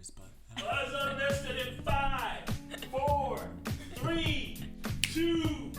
ours, but... Buzz Unlisted in 5, 4, 3, 2...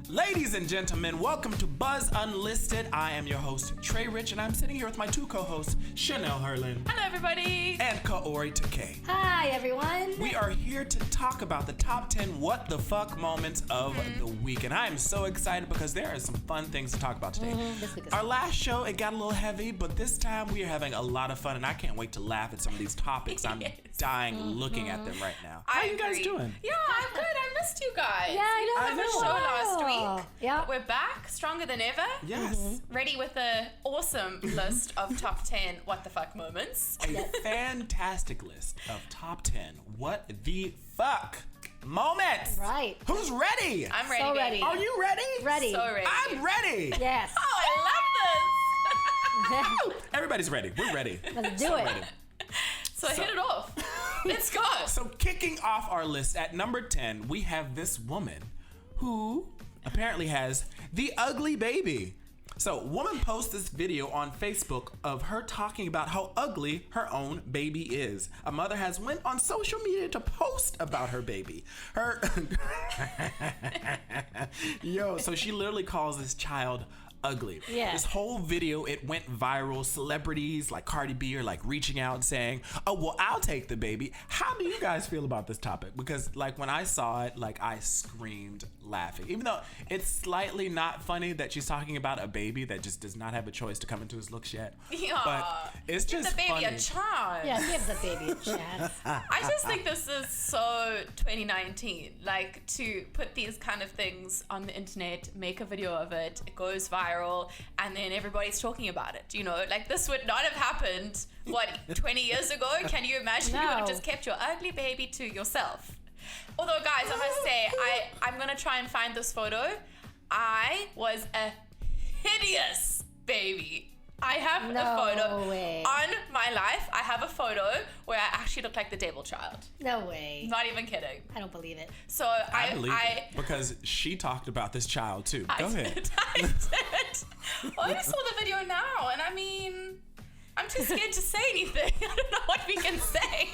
Ladies and gentlemen, welcome to Buzz Unlisted. I am your host, Trey Rich, and I'm sitting here with my two co-hosts, Chanel Herlin. Hello, everybody. And Kaori Takei. Hi, everyone. We are here to talk about the top 10 what the fuck moments of the week. And I am so excited because there are some fun things to talk about today. This week is Our last show, it got a little heavy, but this time we are having a lot of fun, and I can't wait to laugh at some of these topics. I'm dying looking at them right now. How I you guys agree. doing? Yeah, I'm good. I missed you guys. Yeah, I know. We didn't have a show last week. Yeah. We're back, stronger than ever. Yes. Ready with an awesome list of top 10 what the fuck moments. A fantastic list of top 10 what the fuck moments. Right. Who's ready? I'm ready. So baby. ready. Are you ready? Ready. So ready. I'm ready. Yes. Oh, I love this. Everybody's ready. We're ready. Let's do it. Ready. So hit it off. Let's go. So kicking off our list at number 10, we have this woman who apparently has the ugly baby. So woman posts this video on Facebook of her talking about how ugly her own baby is. A mother has went on social media to post about her baby. So she literally calls this child ugly. Yeah. This whole video, it went viral. Celebrities like Cardi B are like reaching out and saying, oh, well, I'll take the baby. How do you guys feel about this topic? Because like when I saw it, like I screamed laughing. Even though it's slightly not funny that she's talking about a baby that just does not have a choice to come into his looks yet. Yeah. But it's Give just the baby funny. a chance. Yeah, give the baby a chance. I just think this is so 2019. Like, to put these kind of things on the internet, make a video of it, it goes viral, and then everybody's talking about it. You know, like this would not have happened, 20 years ago? Can you imagine? You would have No. just kept your ugly baby to yourself. Although, guys, I must say, I'm going to try and find this photo. I was a hideous baby. I have a No photo way. on my life. I have a photo where I actually look like the devil child. No way. Not even kidding. I don't believe it. So I believe it because she talked about this child too. Go ahead. I did. Well, I just saw the video now, and I mean, I'm too scared to say anything. I don't know what we can say.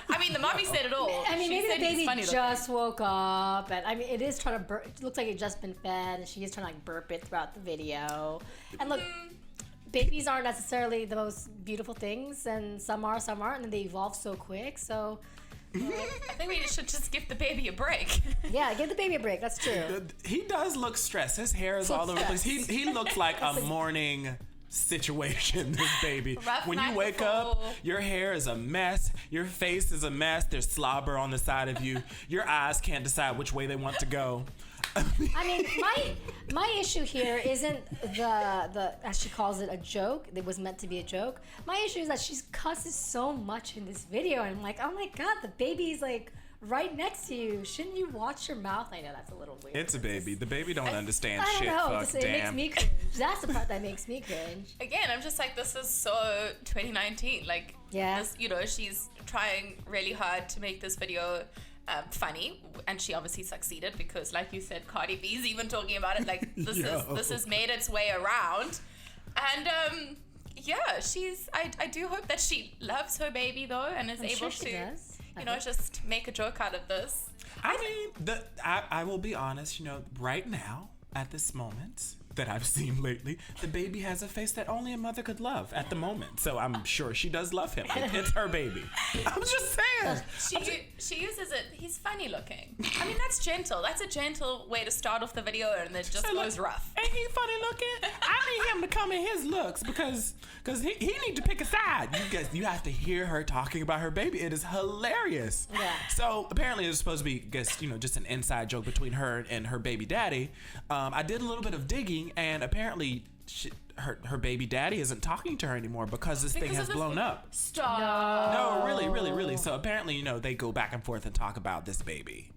I mean, the mommy said it all. I mean, She maybe said the he's baby funny just woke up, and I mean, it is trying to burp. It looks like it just been fed, and she is trying to like burp it throughout the video. And look, babies aren't necessarily the most beautiful things, and some are, some aren't, and they evolve so quick. So, I think we should just give the baby a break. yeah, give the baby a break. That's true. He does look stressed. His hair is all over the place. He looks like a morning situation, this baby. Rough When night you wake before. up, your hair is a mess. Your face is a mess. There's slobber on the side of you. Your eyes can't decide which way they want to go. I mean, my issue here isn't the as she calls it a joke. It was meant to be a joke. My issue is that she cusses so much in this video, and I'm like, oh my god, the baby's like right next to you. Shouldn't you watch your mouth? I know that's a little weird. It's a baby. The baby don't understand I don't shit. know. Fuck, It damn. makes me cringe. That's the part that makes me cringe. Again, I'm just like, this is so 2019. Like, Yeah. this, you know, she's trying really hard to make this video funny, and she obviously succeeded because, like you said, Cardi B's even talking about it. Like, this has made its way around, and yeah, she's. I do hope that she loves her baby though, and is I'm able sure she to, does. you know, just make a joke out of this. I mean, I will be honest, you know, right now, at this moment that I've seen lately, the baby has a face that only a mother could love at the moment. So I'm sure she does love him. It's her baby. I'm just saying. She uses it. He's funny looking. I mean, that's gentle. That's a gentle way to start off the video, and it just Say, goes look, rough. Ain't he funny looking? I need him to come in his looks because he need to pick a side. You have to hear her talking about her baby. It is hilarious. Yeah. So apparently it's supposed to be, just an inside joke between her and her baby daddy. I did a little bit of digging, and apparently her baby daddy isn't talking to her anymore because this thing Because has of this blown thing. up. Stop. No, really. So apparently, you know, they go back and forth and talk about this baby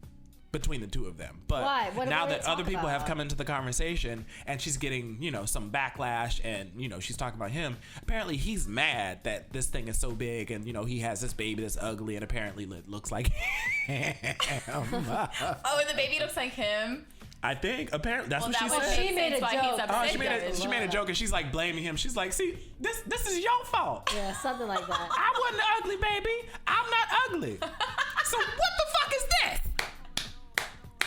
between the two of them. But Why? What now do they that other talk people have about? come into the conversation and she's getting, you know, some backlash and, you know, she's talking about him, apparently he's mad that this thing is so big and, you know, he has this baby that's ugly and apparently looks like him. Oh, and the baby looks like him. I think apparently that's what that she would said. make She made sense a why joke. he's Oh, upset. She made a joke and she's like blaming him. She's like, see, this is your fault. Yeah, something like that. I wasn't ugly, baby. I'm not ugly. So what the fuck is this?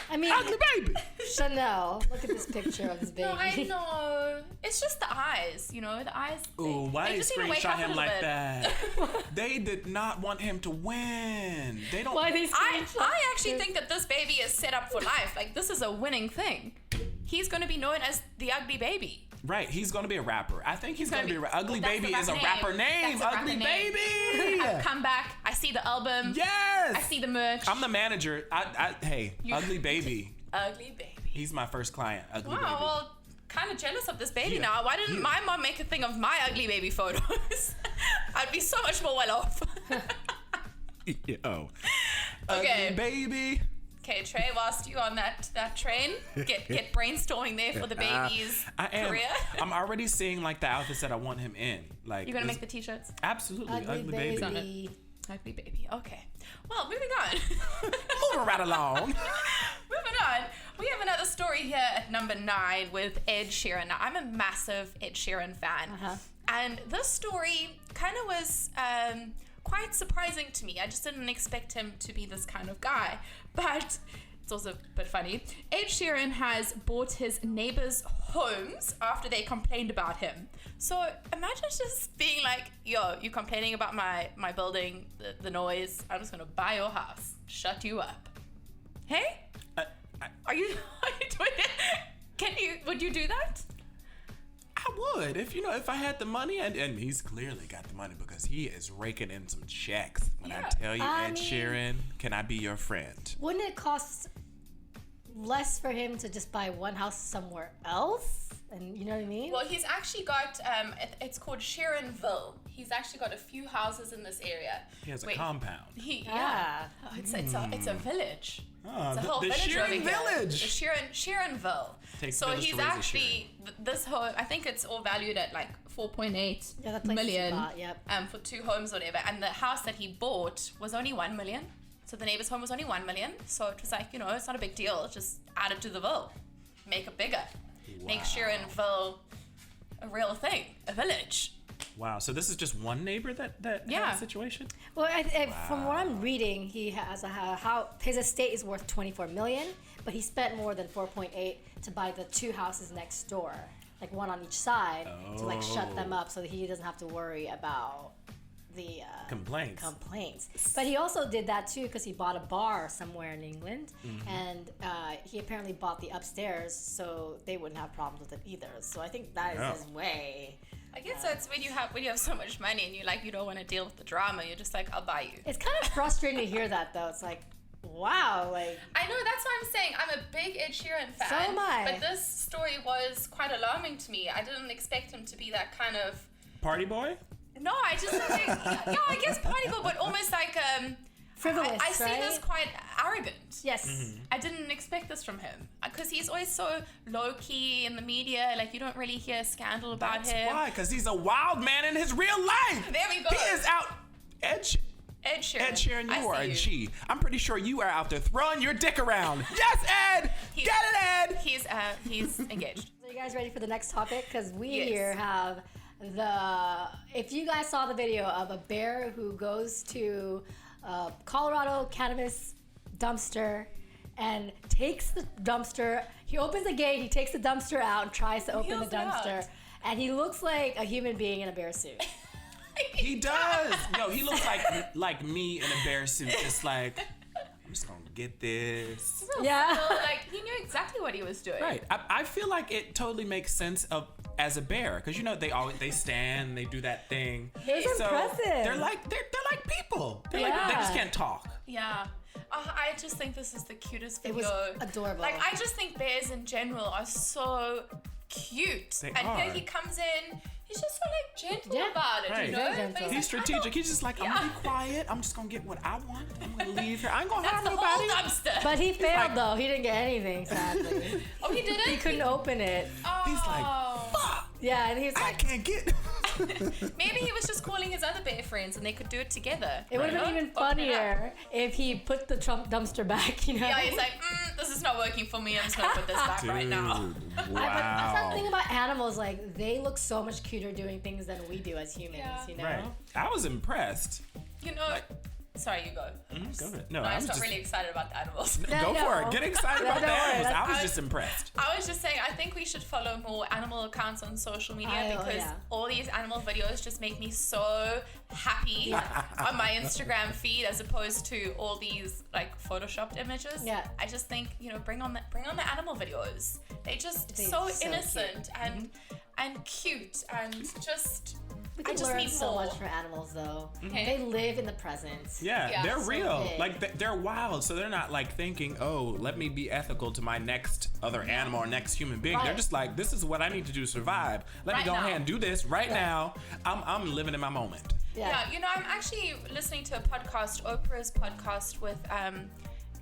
I mean, Ugly baby. Chanel, look at this picture of this baby. No, I know. It's just the eyes, you know, the eyes. Ooh, why they they just need to wake screenshot up a him little like bit. that? They did not want him to win. They don't. Why they I screenshot actually this? think that this baby is set up for life. Like, this is a winning thing. He's going to be known as the ugly baby. Right, he's gonna be a rapper. I think he's gonna be. Ugly Well, that's Baby the is a rapper rapper name. That's a Ugly rapper name. Baby. I've come back. I see the album. Yes. I see the merch. I'm the manager. Hey, Ugly Baby. Ugly baby. He's my first client. Ugly Wow, Baby. well, kind of jealous of this baby Yeah. now. Why didn't my mom make a thing of my ugly baby photos? I'd be so much more well off. Yo. Okay. Ugly Baby. Okay, Trey, whilst you on that train, get brainstorming there for the baby's I am. career. I'm already seeing like the outfits that I want him in. Like You're gonna this- make the t-shirts? absolutely Ugly baby. baby. Ugly baby. Okay. Well, moving on. Moving right along. Moving on. We have another story here at number 9 with Ed Sheeran. Now, I'm a massive Ed Sheeran fan. And this story kind of was quite surprising to me. I just didn't expect him to be this kind of guy. But it's also a bit funny. Ed Sheeran has bought his neighbors' homes after they complained about him. So imagine just being like, yo, you complaining about my building, the noise. I'm just going to buy your house, shut you up. Hey? Are you doing it? Would you do that? I would if I had the money, and he's clearly got the money because he is raking in some checks. When I Yeah. tell you, I Ed mean- Sheeran, can I be your friend? Wouldn't it cost less for him to just buy one house somewhere else? And you know what I mean? Well, he's actually got, it's called Sheeranville. He's actually got a few houses in this area. He has a Wait, compound. Yeah. Oh, it's a village. Ah, It's a the- whole the village Sheeran over here. village. The Sheeranville. Takes a So village he's to raise a actually, this home, I think it's all valued at like 4.8 Yeah, that place is a million lot, yep. for 2 homes or whatever. And the house that he bought was only 1 million. So the neighbor's home was only 1 million. So it was like, it's not a big deal. Just add it to the ville. Make it bigger. Make Wow. Sheeranville a real thing, a village. Wow. So this is just one neighbor that had Yeah. a situation? Well, from what I'm reading, he has his estate is worth 24 million, but he spent more than 4.8 to buy the 2 houses next door, like one on each side, to like shut them up so that he doesn't have to worry about the Complaints. But he also did that too because he bought a bar somewhere in England, and he apparently bought the upstairs so they wouldn't have problems with it either. So I think that Yeah. is his way. I guess that's when you have so much money and you don't want to deal with the drama. You're just like, I'll buy you. It's kind of frustrating to hear that though. It's like, wow, like. I know, that's what I'm saying. I'm a big Ed Sheeran fan. So am I. But this story was quite alarming to me. I didn't expect him to be that kind of. Party boy? No, I just think, I guess party girl, but almost like Frivolous, I see right? this quite arrogant. Yes. I didn't expect this from him because he's always so low key in the media. Like you don't really hear scandal about That's him. why, because he's a wild man in his real life. There we go. He is out. Ed Sheeran. Ed Sheeran, I you are see a G. I'm pretty sure you are out there throwing your dick around. Yes, Ed! He's- Get it, Ed! He's engaged. So you guys ready for the next topic? Because we Yes. here have if you guys saw the video of a bear who goes to Colorado cannabis dumpster and takes the dumpster, he opens the gate, he takes the dumpster out and tries to open the Peels it out. dumpster. And he looks like a human being in a bear suit. He does. Yo, he looks like me in a bear suit. Just like, I'm just gonna get this. Yeah. So, like he knew exactly what he was doing. Right. I feel like it totally makes sense as a bear, because they stand, they do that thing. It's impressive. They're like people. They're like, they just Yeah. can't talk. Yeah. I just think this is the cutest It video. was adorable. Like I just think bears in general are so cute. They and are. here he comes in. He's just so like gentle Yeah. about it, Right. you know. Very gentle. But He's like, strategic. He's just like, I'm gonna be quiet. I'm just gonna get what I want. I'm gonna leave here. I ain't gonna That's harm the whole nobody. dumpster. But he failed like- though. He didn't get anything, sadly. Oh, he didn't. He couldn't open it. Oh. He's like, fuck. Yeah, and he was I like, can't get. Maybe he was just calling his other bear friends and they could do it together. it would have you been know? even Open it up. funnier if he put the dumpster back, you know? Yeah, he's like, this is is not working for me. I'm just gonna put this back right now. But Wow. that's the thing about animals. Like, they look so much cuter doing things than we do as humans. Yeah. You know. Right. I was impressed. You know, sorry, you go. Go ahead. No, I I was was not just really excited about the animals. go for it. Get excited about don't worry, that. I was I- just impressed. I was just saying, I think we should follow more animal accounts on social media because all these animal videos just make me so happy on my Instagram feed as opposed to all these like photoshopped images. Yeah. I just think, bring on the animal videos. They just They're so so innocent and cute and just We I can just learn need so more. much from animals, though. Okay. They live in the present. Yeah, Yeah, they're so real. big. Like they're wild, so they're not like thinking, "Oh, let me be ethical to my next other animal or next human being." They're Right. just like, "This is what I need to do to survive. Let me Right go now. ahead and do this right now. I'm living in my moment." Yeah, I'm actually listening to a podcast, Oprah's podcast with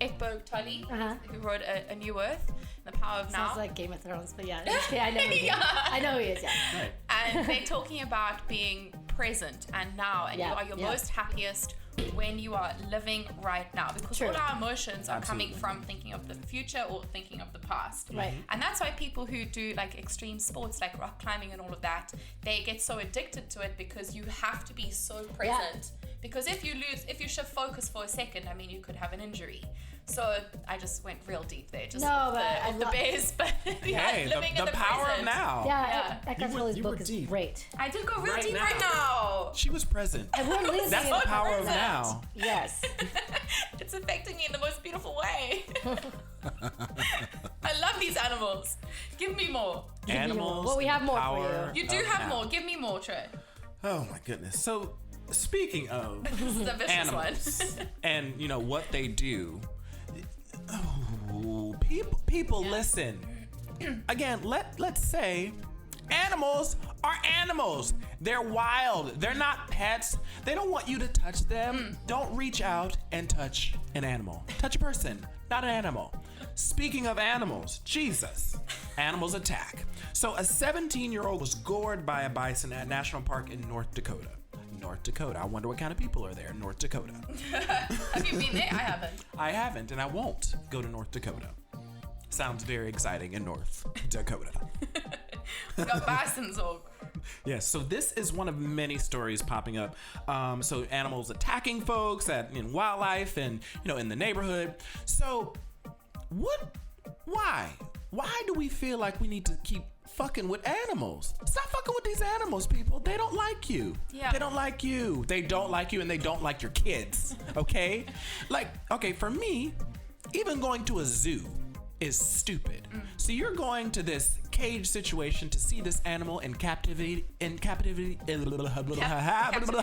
Ekbo Tully, who wrote A New Earth, The Power of Now. Sounds like Game of Thrones, but yeah. Okay, I know who he is. Yeah. I know who he is, yeah. Right. And they're talking about being present and now, and Yeah, you are your yeah. most happiest when you are living right now, because True. all our emotions are coming Absolutely. from thinking of the future or thinking of the past. Right. And that's why people who do like extreme sports like rock climbing and all of that, they get so addicted to it because you have to be so present. Because if you shift focus for a second, I mean, you could have an injury. So I just went real deep there, just No, off but I the love- base, but yeah, Hey, living in the the power present. of now. Yeah, Yeah. Eckhart You Tolle's were book is deep. great. I did go real Right deep now. right now. She was present. And we're living That's in the the power of present. now. Yes. It's affecting me in the most beautiful way. I love these animals. Give me more. Animals. Well, we have more for power You do of have now. more. Give me more, Trey. Oh my goodness. So speaking of This is a vicious animals and what they do, people listen. Again, let's say animals are animals. They're wild. They're not pets. They don't want you to touch them. Don't reach out and touch an animal. Touch a person, not an animal. Speaking of animals, Jesus, animals attack. So a 17-year-old was gored by a bison at a national park in North Dakota. North Dakota. I wonder what kind of people are there in North Dakota. Have you been there? I haven't. I haven't, and I won't go to North Dakota. Sounds very exciting in North Dakota. We got bisons or Yes, so this is one of many stories popping up. So animals attacking folks in wildlife and in the neighborhood. So why do we feel like we need to keep fucking with animals? Stop fucking with these animals, people. They don't like you. Yeah. They don't like you. They don't like you, and they don't like your kids. Okay? For me, even going to a zoo is stupid. So you're going to this cage situation to see this animal in captivity.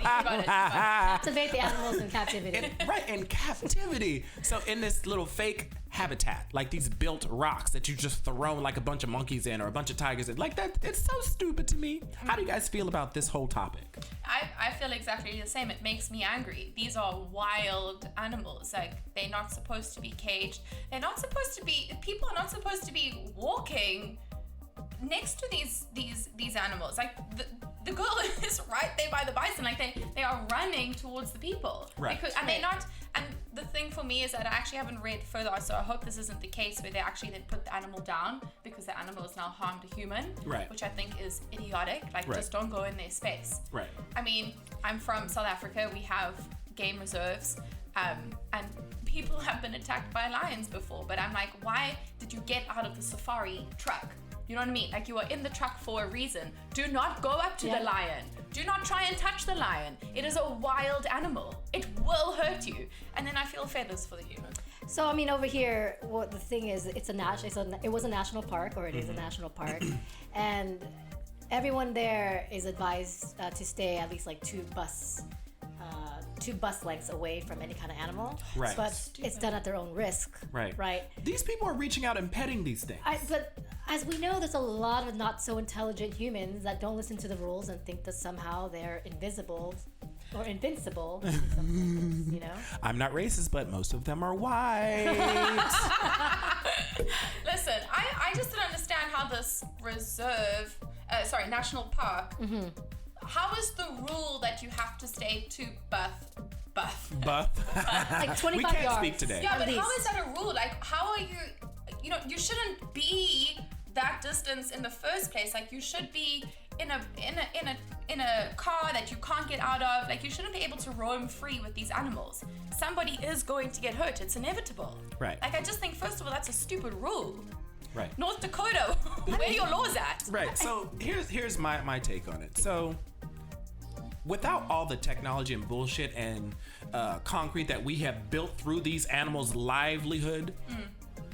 Captivate the animals in captivity. Right, in captivity. So in this little fake habitat, like these built rocks that you just throw like a bunch of monkeys in or a bunch of tigers in. Like that, it's so stupid to me. How do you guys feel about this whole topic? I feel exactly the same. It makes me angry. These are wild animals. Like, they're not supposed to be caged. People are not supposed to be walking next to these animals. Like, the girl is right there by the bison. Like, they are running towards the people. Right. And they're not. And the thing for me is that I actually haven't read further, so I hope this isn't the case where they actually then put the animal down because the animal is now harmed a human. Right. Which I think is idiotic. Like, Right. just don't go in their space. Right. I mean, I'm from South Africa. We have game reserves, and people have been attacked by lions before. But I'm like, why did you get out of the safari truck? You know what I mean? Like, you are in the truck for a reason. Do not go up to the lion. Do not try and touch the lion. It is a wild animal. It will hurt you. And then I feel feathers for the human. So I mean, over here, what the thing is, it was a national park, or it is a national park, and everyone there is advised to stay at least like two bus lengths away from any kind of animal. Right. But it's done at their own risk. Right. Right. These people are reaching out and petting these things. But as we know, there's a lot of not so intelligent humans that don't listen to the rules and think that somehow they're invisible or invincible. In some senses, I'm not racist, but most of them are white. Listen, I just don't understand how this national park, how is the rule that you have to stay to buff? Buff. Like 25 We can't yards. speak today. Yeah, At but how least. is that a rule? Like, how are you? you shouldn't be that distance in the first place. Like, you should be in a car that you can't get out of. Like, you shouldn't be able to roam free with these animals. Somebody is going to get hurt. It's inevitable. Right. Like, I just think, first of all, that's a stupid rule. Right. North Dakota, where are your laws at? Right. So here's my take on it. So without all the technology and bullshit and concrete that we have built through these animals' livelihood,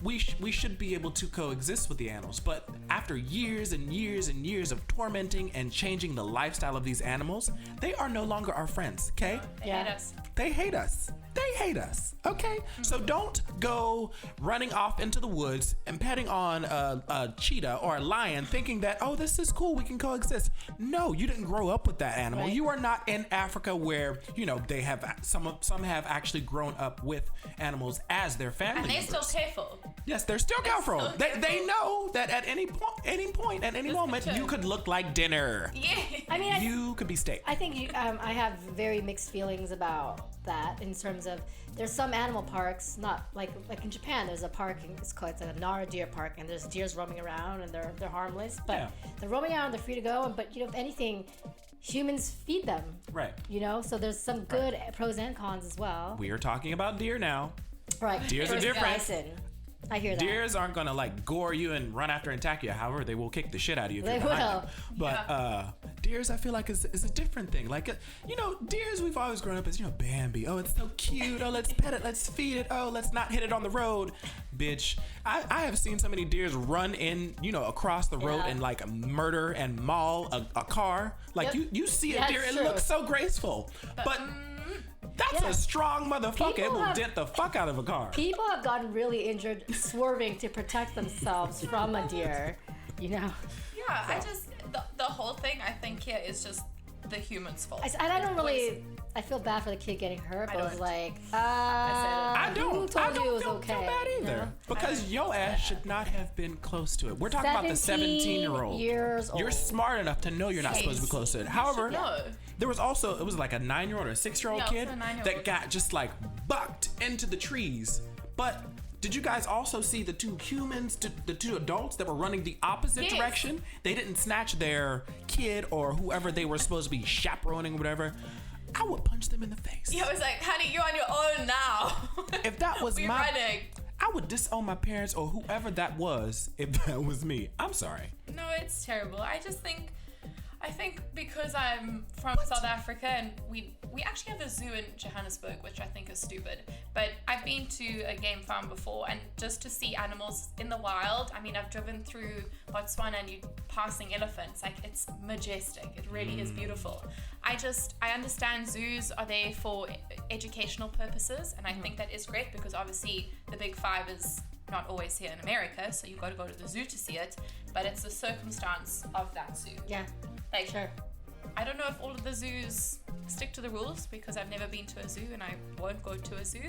we should be able to coexist with the animals. But after years and years and years of tormenting and changing the lifestyle of these animals, they are no longer our friends, okay? They hate us. They hate us. They hate us, okay? So don't go running off into the woods and petting on a cheetah or a lion thinking that, oh, this is cool, we can coexist. No, you didn't grow up with that animal. Right. You are not in Africa where, they have, some have actually grown up with animals as their family And they're members. still careful. Yes, they're still careful. still They careful. know that at any point, at any moment, the you term. could look like dinner. Yeah. I mean, You could be steak. I think I have very mixed feelings about that in terms of there's some animal parks, not like in Japan. There's a park, it's called a Nara Deer Park, and there's deers roaming around and they're harmless, but Yeah. they're roaming around, they're free to go. But if anything, humans feed them. Right. So there's some good pros and cons as well. We are talking about deer now. Right. Deers are Versus different. bison. I hear that. Deers aren't gonna gore you and run after and attack you. However, they will kick the shit out of you. If They you're behind will. them. But deers, I feel like is a different thing. Like deers, we've always grown up as Bambi. Oh, it's so cute. Oh, let's pet it. Let's feed it. Oh, let's not hit it on the road, bitch. I have seen so many deers run in across the road Yeah. and murder and maul a car. Like Yep. you see a That's deer, it true. looks so graceful, but. That's Yeah. a strong motherfucker. It People will have- dent the fuck out of a car. People have gotten really injured swerving to protect themselves from a deer. Yeah, I just, the whole thing, I think, here is just the human's fault. And I don't really. I feel bad for the kid getting hurt, but I was don't. like, I don't. Who told I don't you it was feel okay? bad either. know? Because your ass should not have been close to it. We're talking about the 17-year-old. years old. You're smart enough to know you're not supposed to be close to it. However, No. there was also, it was like a 9-year-old or a 6-year-old Yeah, it was kid a 9-year-old. that got just bucked into the trees. But did you guys also see the two humans, the two adults that were running the opposite Yes. direction? They didn't snatch their kid or whoever they were supposed to be chaperoning or whatever. I would punch them in the face. Yeah, I was like, honey, you're on your own now. If that was We're my, running. I would disown my parents or whoever that was if that was me. I'm sorry. No, it's terrible. I think because I'm from South Africa and we actually have a zoo in Johannesburg, which I think is stupid. But I've been to a game farm before, and just to see animals in the wild. I mean, I've driven through Botswana and you passing elephants. Like, it's majestic. It really is beautiful. I understand zoos are there for educational purposes, and I think that is great because obviously the Big Five is not always here in America, so you've got to go to the zoo to see it. But it's the circumstance of that zoo. Yeah, Like, sure. I don't know if all of the zoos stick to the rules because I've never been to a zoo and I won't go to a zoo.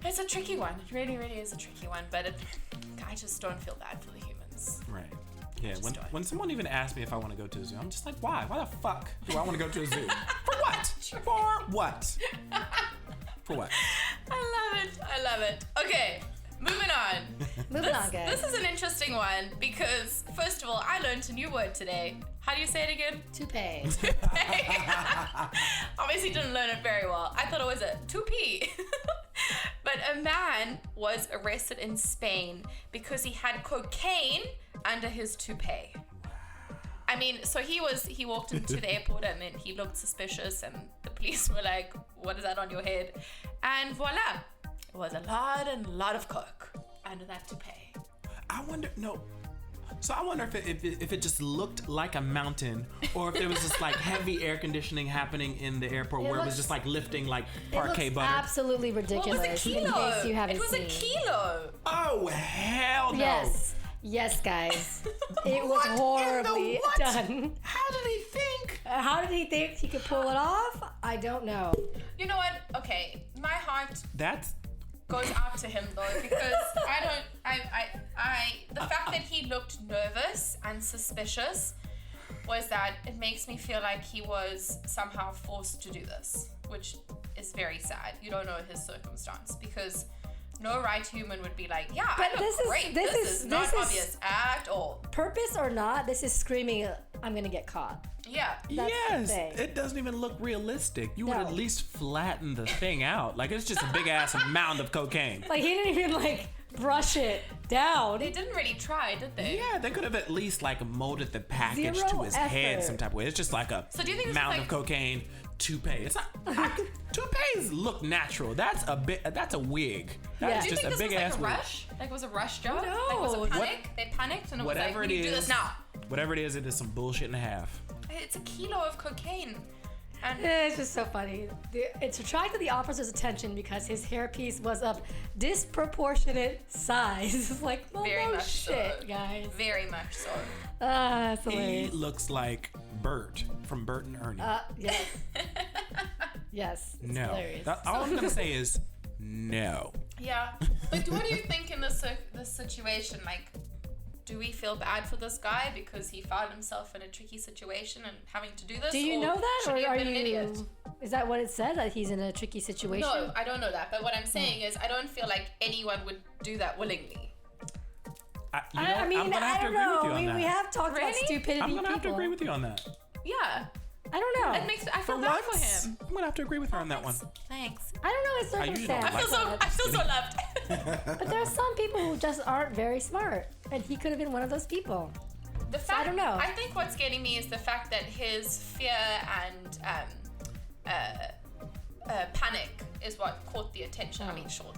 It's a tricky one. It really, really is a tricky one. But I just don't feel bad for the humans. Right. Yeah, Just don't. when someone even asks me if I want to go to a zoo, I'm just like, why? Why the fuck do I want to go to a zoo? For what? For what? For what? I love it. Okay, moving on. Moving on, guys. This is an interesting one because, first of all, I learned a new word today. How do you say it again? Toupee. Obviously didn't learn it very well. I thought it was a toupee. But a man was arrested in Spain because he had cocaine under his toupee. I mean, so he walked into the airport and then he looked suspicious and the police were like, what is that on your head? And voila, it was a lot of coke under that toupee. I wonder, So I wonder if it just looked like a mountain, or if there was just heavy air conditioning happening in the airport where it was just lifting parquet it looks butter. absolutely What ridiculous. was a kilo? In case you haven't It was seen. a kilo. Oh hell no! Yes, guys. It was What in the horribly what? done. How did he think? How did he think he could pull it off? I don't know. You know what? Okay, my heart That's goes out to him though because the fact that he looked nervous and suspicious was that it makes me feel like he was somehow forced to do this, which is very sad. You don't know his circumstance because No right human would be like, yeah, But I look this is- great. this This is- is not this is- obvious at all. Purpose or not, this is screaming, I'm gonna get caught. Yeah. That's the yes, thing. it doesn't even look realistic. You would No. at least flatten the thing out. Like it's just a big ass mound of cocaine. Like, he didn't even, like, brush it down. They didn't really try, did they? Yeah, they could have at least like molded the package Zero to his head effort. some type of way. It's just like a So do you think this mound is of like- cocaine, toupee. It's not toupees look natural. That's a wig. Yeah. That's Do you just think a this was big like ass a wig. rush? Like it was a rush job? No. Like was it What- panic? They panicked and it was Whatever like, it we need to do is, this now. whatever it is some bullshit and a half. It's a kilo of cocaine. And It's just so funny. It's attracted the officer's attention because his hairpiece was of disproportionate size. It's like, well, very no much shit, so. guys. Very much so. That's He hilarious. looks like Bert from Bert and Ernie. Yes. Yes. It's no. hilarious. All I'm gonna say is no. Yeah. But what do you think in this situation? Like, do we feel bad for this guy because he found himself in a tricky situation and having to do this? Do you know that, should or he have are been an idiot? you? Is that what it said, that he's in a tricky situation? No, I don't know that. But what I'm saying is, I don't feel like anyone would do that willingly. I mean, I'm gonna have I to don't agree with know. you on that. We have talked about Really? stupidity. I'm gonna have to people. agree with you on that. Yeah. I don't know. It makes I feel For bad for once, him. I'm gonna have to agree with her on that one. Thanks. I don't know his I usually don't circumstance. like I feel so loved. But there are some people who just aren't very smart, and he could have been one of those people. The fact, I don't know. I think what's getting me is the fact that his fear and panic is what caught the attention. I mean, sure,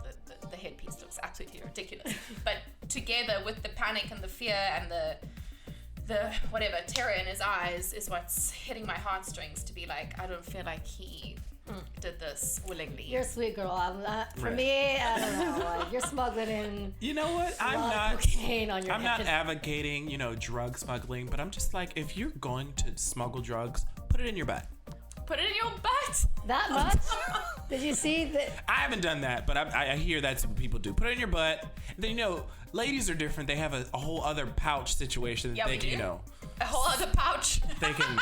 the headpiece looks absolutely ridiculous, but together with the panic and the fear and the whatever terror in his eyes is what's hitting my heartstrings. To be like, I don't feel like he did this willingly. You're a sweet girl. For Right. me, I don't know. Like, you're smuggling in You know what? a I'm lot not. of cocaine on your I'm head. not advocating, drug smuggling, but I'm just like, if you're going to smuggle drugs, put it in your butt. Put it in your butt. That much? Did you see that? I haven't done that, but I hear that's what people do. Put it in your butt. And then, ladies are different. They have a whole other pouch situation that Yeah, they we can, do. A whole other pouch. they can,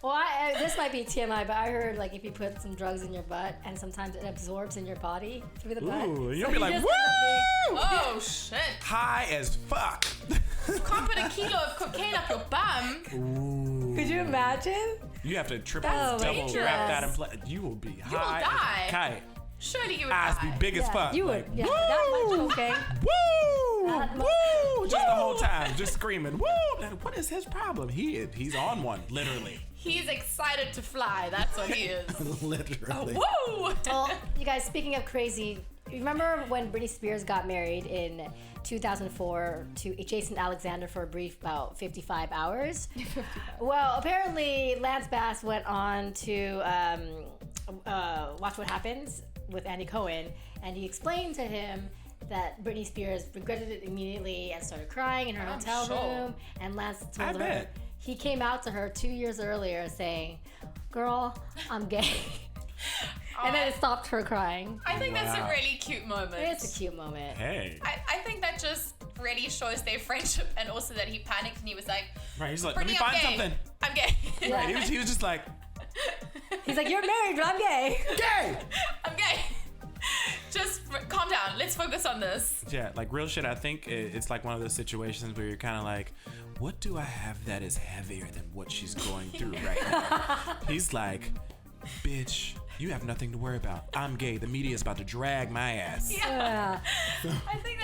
Well, this might be TMI, but I heard like if you put some drugs in your butt, and sometimes it absorbs in your body through the butt. Ooh, you'll So be you like, just woo! end up Oh shit. High as fuck. You can't put a kilo of cocaine up your bum. being- Could you imagine? You have to triple, That's double dangerous. wrap that in place. You will be high die. as a kite. Surely you would Eyes die. be big as fuck. You would. Like, Yeah, woo! that much cocaine. Woo! That much- Woo! Just the whole time, just screaming, woo! And what is his problem? He's on one, literally. He's excited to fly. That's what he is. Literally. Woo! Well, you guys, speaking of crazy, remember when Britney Spears got married in 2004 to Jason Alexander for a brief about 55 hours? Well, apparently Lance Bass went on to Watch What Happens with Andy Cohen, and he explained to him that Britney Spears regretted it immediately and started crying in her I'm hotel sure. room, and Lance I told her bet. he came out to her 2 years earlier saying, "Girl, I'm gay." And then it stopped her crying. I think that's a Wow. really cute moment. It's a cute moment. Hey. I think that just really shows their friendship, and also that he panicked and he was like, Right, he's like, Brittany, let me I'm find gay. something. I'm gay. Yeah. Right, he was just like, He's like, "You're married, but I'm gay." gay! I'm gay. Just calm down. Let's focus on this. Yeah, like real shit, I think it's like one of those situations where you're kind of like, what do I have that is heavier than what she's going through right now? He's like, bitch, you have nothing to worry about. I'm gay. The media is about to drag my ass. Yeah. I think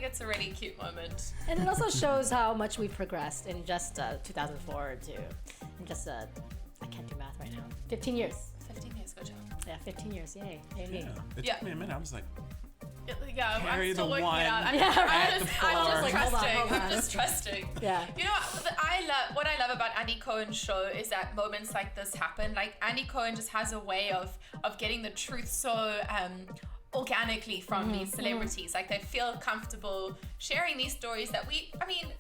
it's a really cute moment. And it also shows how much we've progressed in just 2004 to in just I can't do math right now. 15 years. 15 years, good job. Yeah, 15 years. Yay. Yay me. Yeah. It Yeah. took me a minute. I was like, Yeah, Carry I'm still the working one it out. Yeah, right. I'm the just floor. Hold on, trusting. hold on. I'm just trusting. Yeah. You know what I love about Andy Cohen's show is that moments like this happen. Like Andy Cohen just has a way of getting the truth so organically from these celebrities. Like they feel comfortable sharing these stories that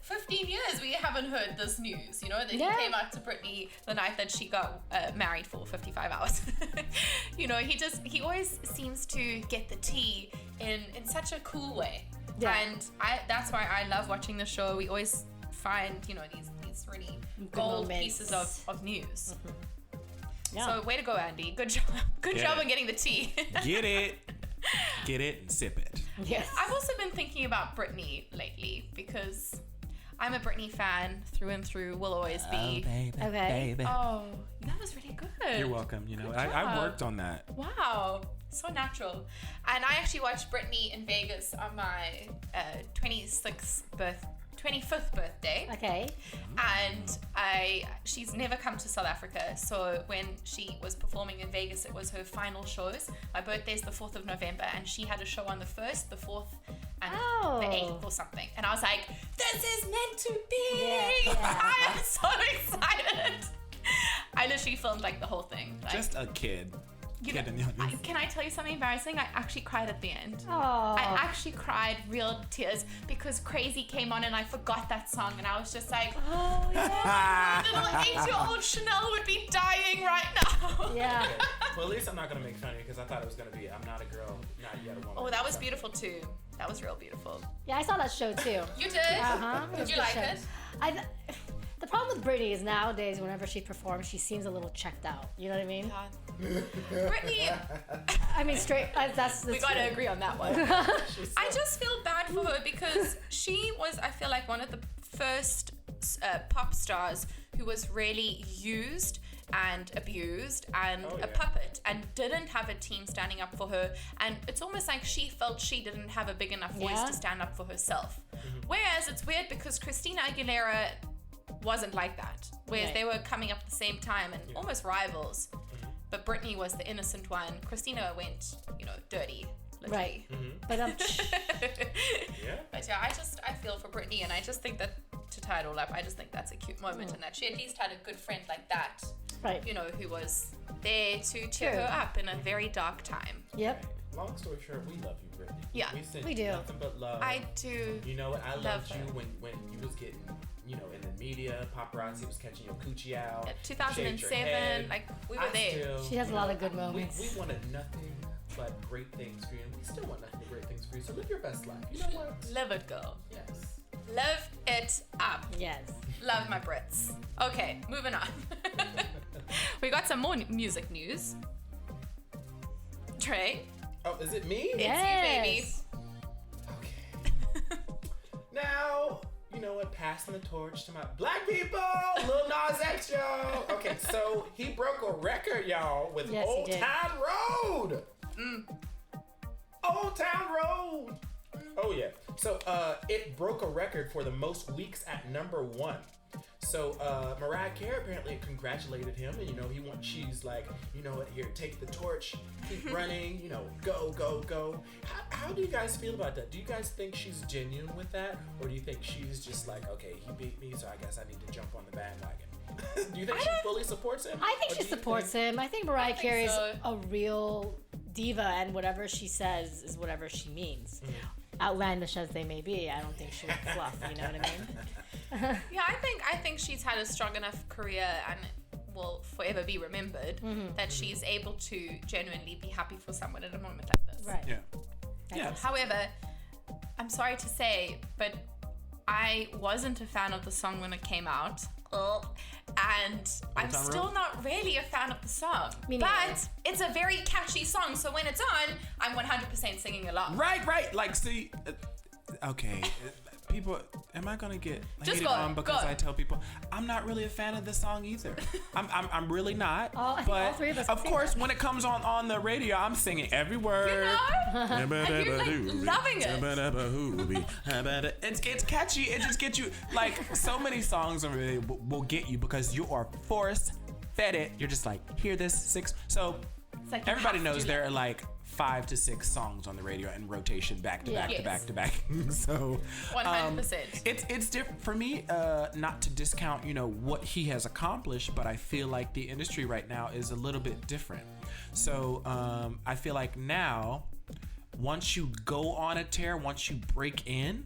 15 years we haven't heard this news. You know, that Yeah. he came out to Britney the night that she got married for 55 hours. You know, he always seems to get the tea in such a cool way. Yeah. And that's why I love watching the show. We always find, these really gold moments. pieces of news. Yeah. So way to go, Andy. Good job. Good Get job it. on getting the tea. get it. get it and sip it. Yes. I've also been thinking about Britney lately because I'm a Britney fan through and through. Will always be. Okay. Oh, that was really good. You're welcome. You know, Good I job. worked on that. Wow, so natural. And I actually watched Britney in Vegas on my 25th birthday. Okay. And she's never come to South Africa, so when she was performing in Vegas, it was her final shows. My birthday's the 4th of November, and she had a show on the 1st, the 4th, and Oh. the 8th or something. And I was like, this is meant to be! Yeah. I am so excited! I literally filmed like the whole thing. Like, Just a kid. you Kid know, in the audience. can I tell you something embarrassing? I actually cried at the end. Oh. I actually cried real tears because Crazy came on and I forgot that song and I was just like, oh yeah, little 8-year-old Chanel would be dying right now. Yeah. Well, at least I'm not gonna make fun of you because I thought it was gonna be I'm not a girl, not yet a woman. Oh, that was beautiful too. That was real beautiful. Yeah, I saw that show too. You did? Uh-huh. It Did was you a good like show. it? The problem with Britney is nowadays, whenever she performs, she seems a little checked out. You know what I mean? Brittany, I mean, straight. That's we gotta agree on that one. I just feel bad for her because she was, I feel like, one of the first pop stars who was really used and abused and a puppet and didn't have a team standing up for her, and it's almost like she felt she didn't have a big enough voice to stand up for herself. Whereas it's weird because Christina Aguilera wasn't like that, whereas they were coming up at the same time and almost rivals, but Britney was the innocent one. Christina went, dirty, literally. Right. But But yeah, I feel for Britney, and I just think that, to tie it all up, I just think that's a cute moment, and that she at least had a good friend like that, right. who was there to cheer her up in a very dark time. Yep. Long story short, we love you, Brittany. Yeah, we do. Nothing but love. I do. You know what? I love loved her. you when you was getting, in the media, paparazzi was catching your coochie out. At shaved your 2007, head. like we were there. She has a lot of good moments. We wanted nothing but great things for you, and we still want nothing but great things for you. So live your best life. You know what? Love it, girl. Yes. Love it up. Yes. Love my Brits. Okay, moving on. We got some more music news. Trey, Oh, is it me? it's you, baby. Okay. Now, you know what? Passing the torch to my black people, Lil Nas X, y'all. Okay, so he broke a record, y'all, with Yes, he Old did. Town Road. Old Town Road. Oh yeah. So it broke a record for the most weeks at #1. So Mariah Carey apparently congratulated him, and she's like, you know what, here, take the torch, keep running, go, go, go. How do you guys feel about that? Do you guys think she's genuine with that, or do you think she's just like, okay, he beat me, so I guess I need to jump on the bandwagon? Do you think she fully supports him? I think Or she do you supports him. I think Mariah think Carey's so. a real diva, and whatever she says is whatever she means. Outlandish as they may be, I don't think she would fluff. You know what I mean? Yeah, I think she's had a strong enough career and will forever be remembered that she's able to genuinely be happy for someone at a moment like this. Right. Yeah. Yeah. However, I'm sorry to say, but I wasn't a fan of the song when it came out. And I'm Town still Road? not really a fan of the song. Me neither. But it's a very catchy song, so when it's on, I'm 100% singing along. Right. Like, see, okay. People, am I gonna get Just hated go, on because go. I tell people I'm not really a fan of this song either? I'm really not. I think but all three of us of can say course, when it comes on the radio, I'm singing every word. And you're like loving it. It's catchy. It just gets you, like, so many songs on radio will get you because you are force fed it. You're just like, hear this 6. So It's like you everybody have to knows do there that. are like 5 to 6 songs on the radio in rotation, back to back Yes. to back to back. So 100%. it's different for me. Not to discount what he has accomplished, but I feel like the industry right now is a little bit different. So I feel like now, once you go on a tear, once you break in,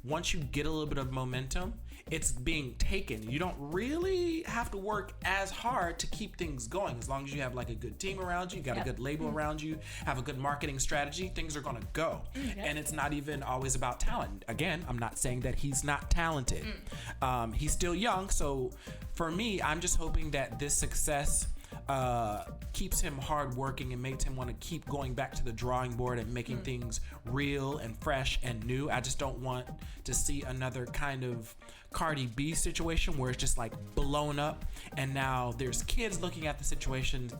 once you get a little bit of momentum, it's being taken. You don't really have to work as hard to keep things going. As long as you have like a good team around you, got a good label around you, have a good marketing strategy, things are gonna go. And it's not even always about talent. Again, I'm not saying that he's not talented. He's still young, so for me, I'm just hoping that this success keeps him hardworking and makes him want to keep going back to the drawing board and making things real and fresh and new. I just don't want to see another kind of Cardi B situation where it's just like blown up, and now there's kids looking at the situation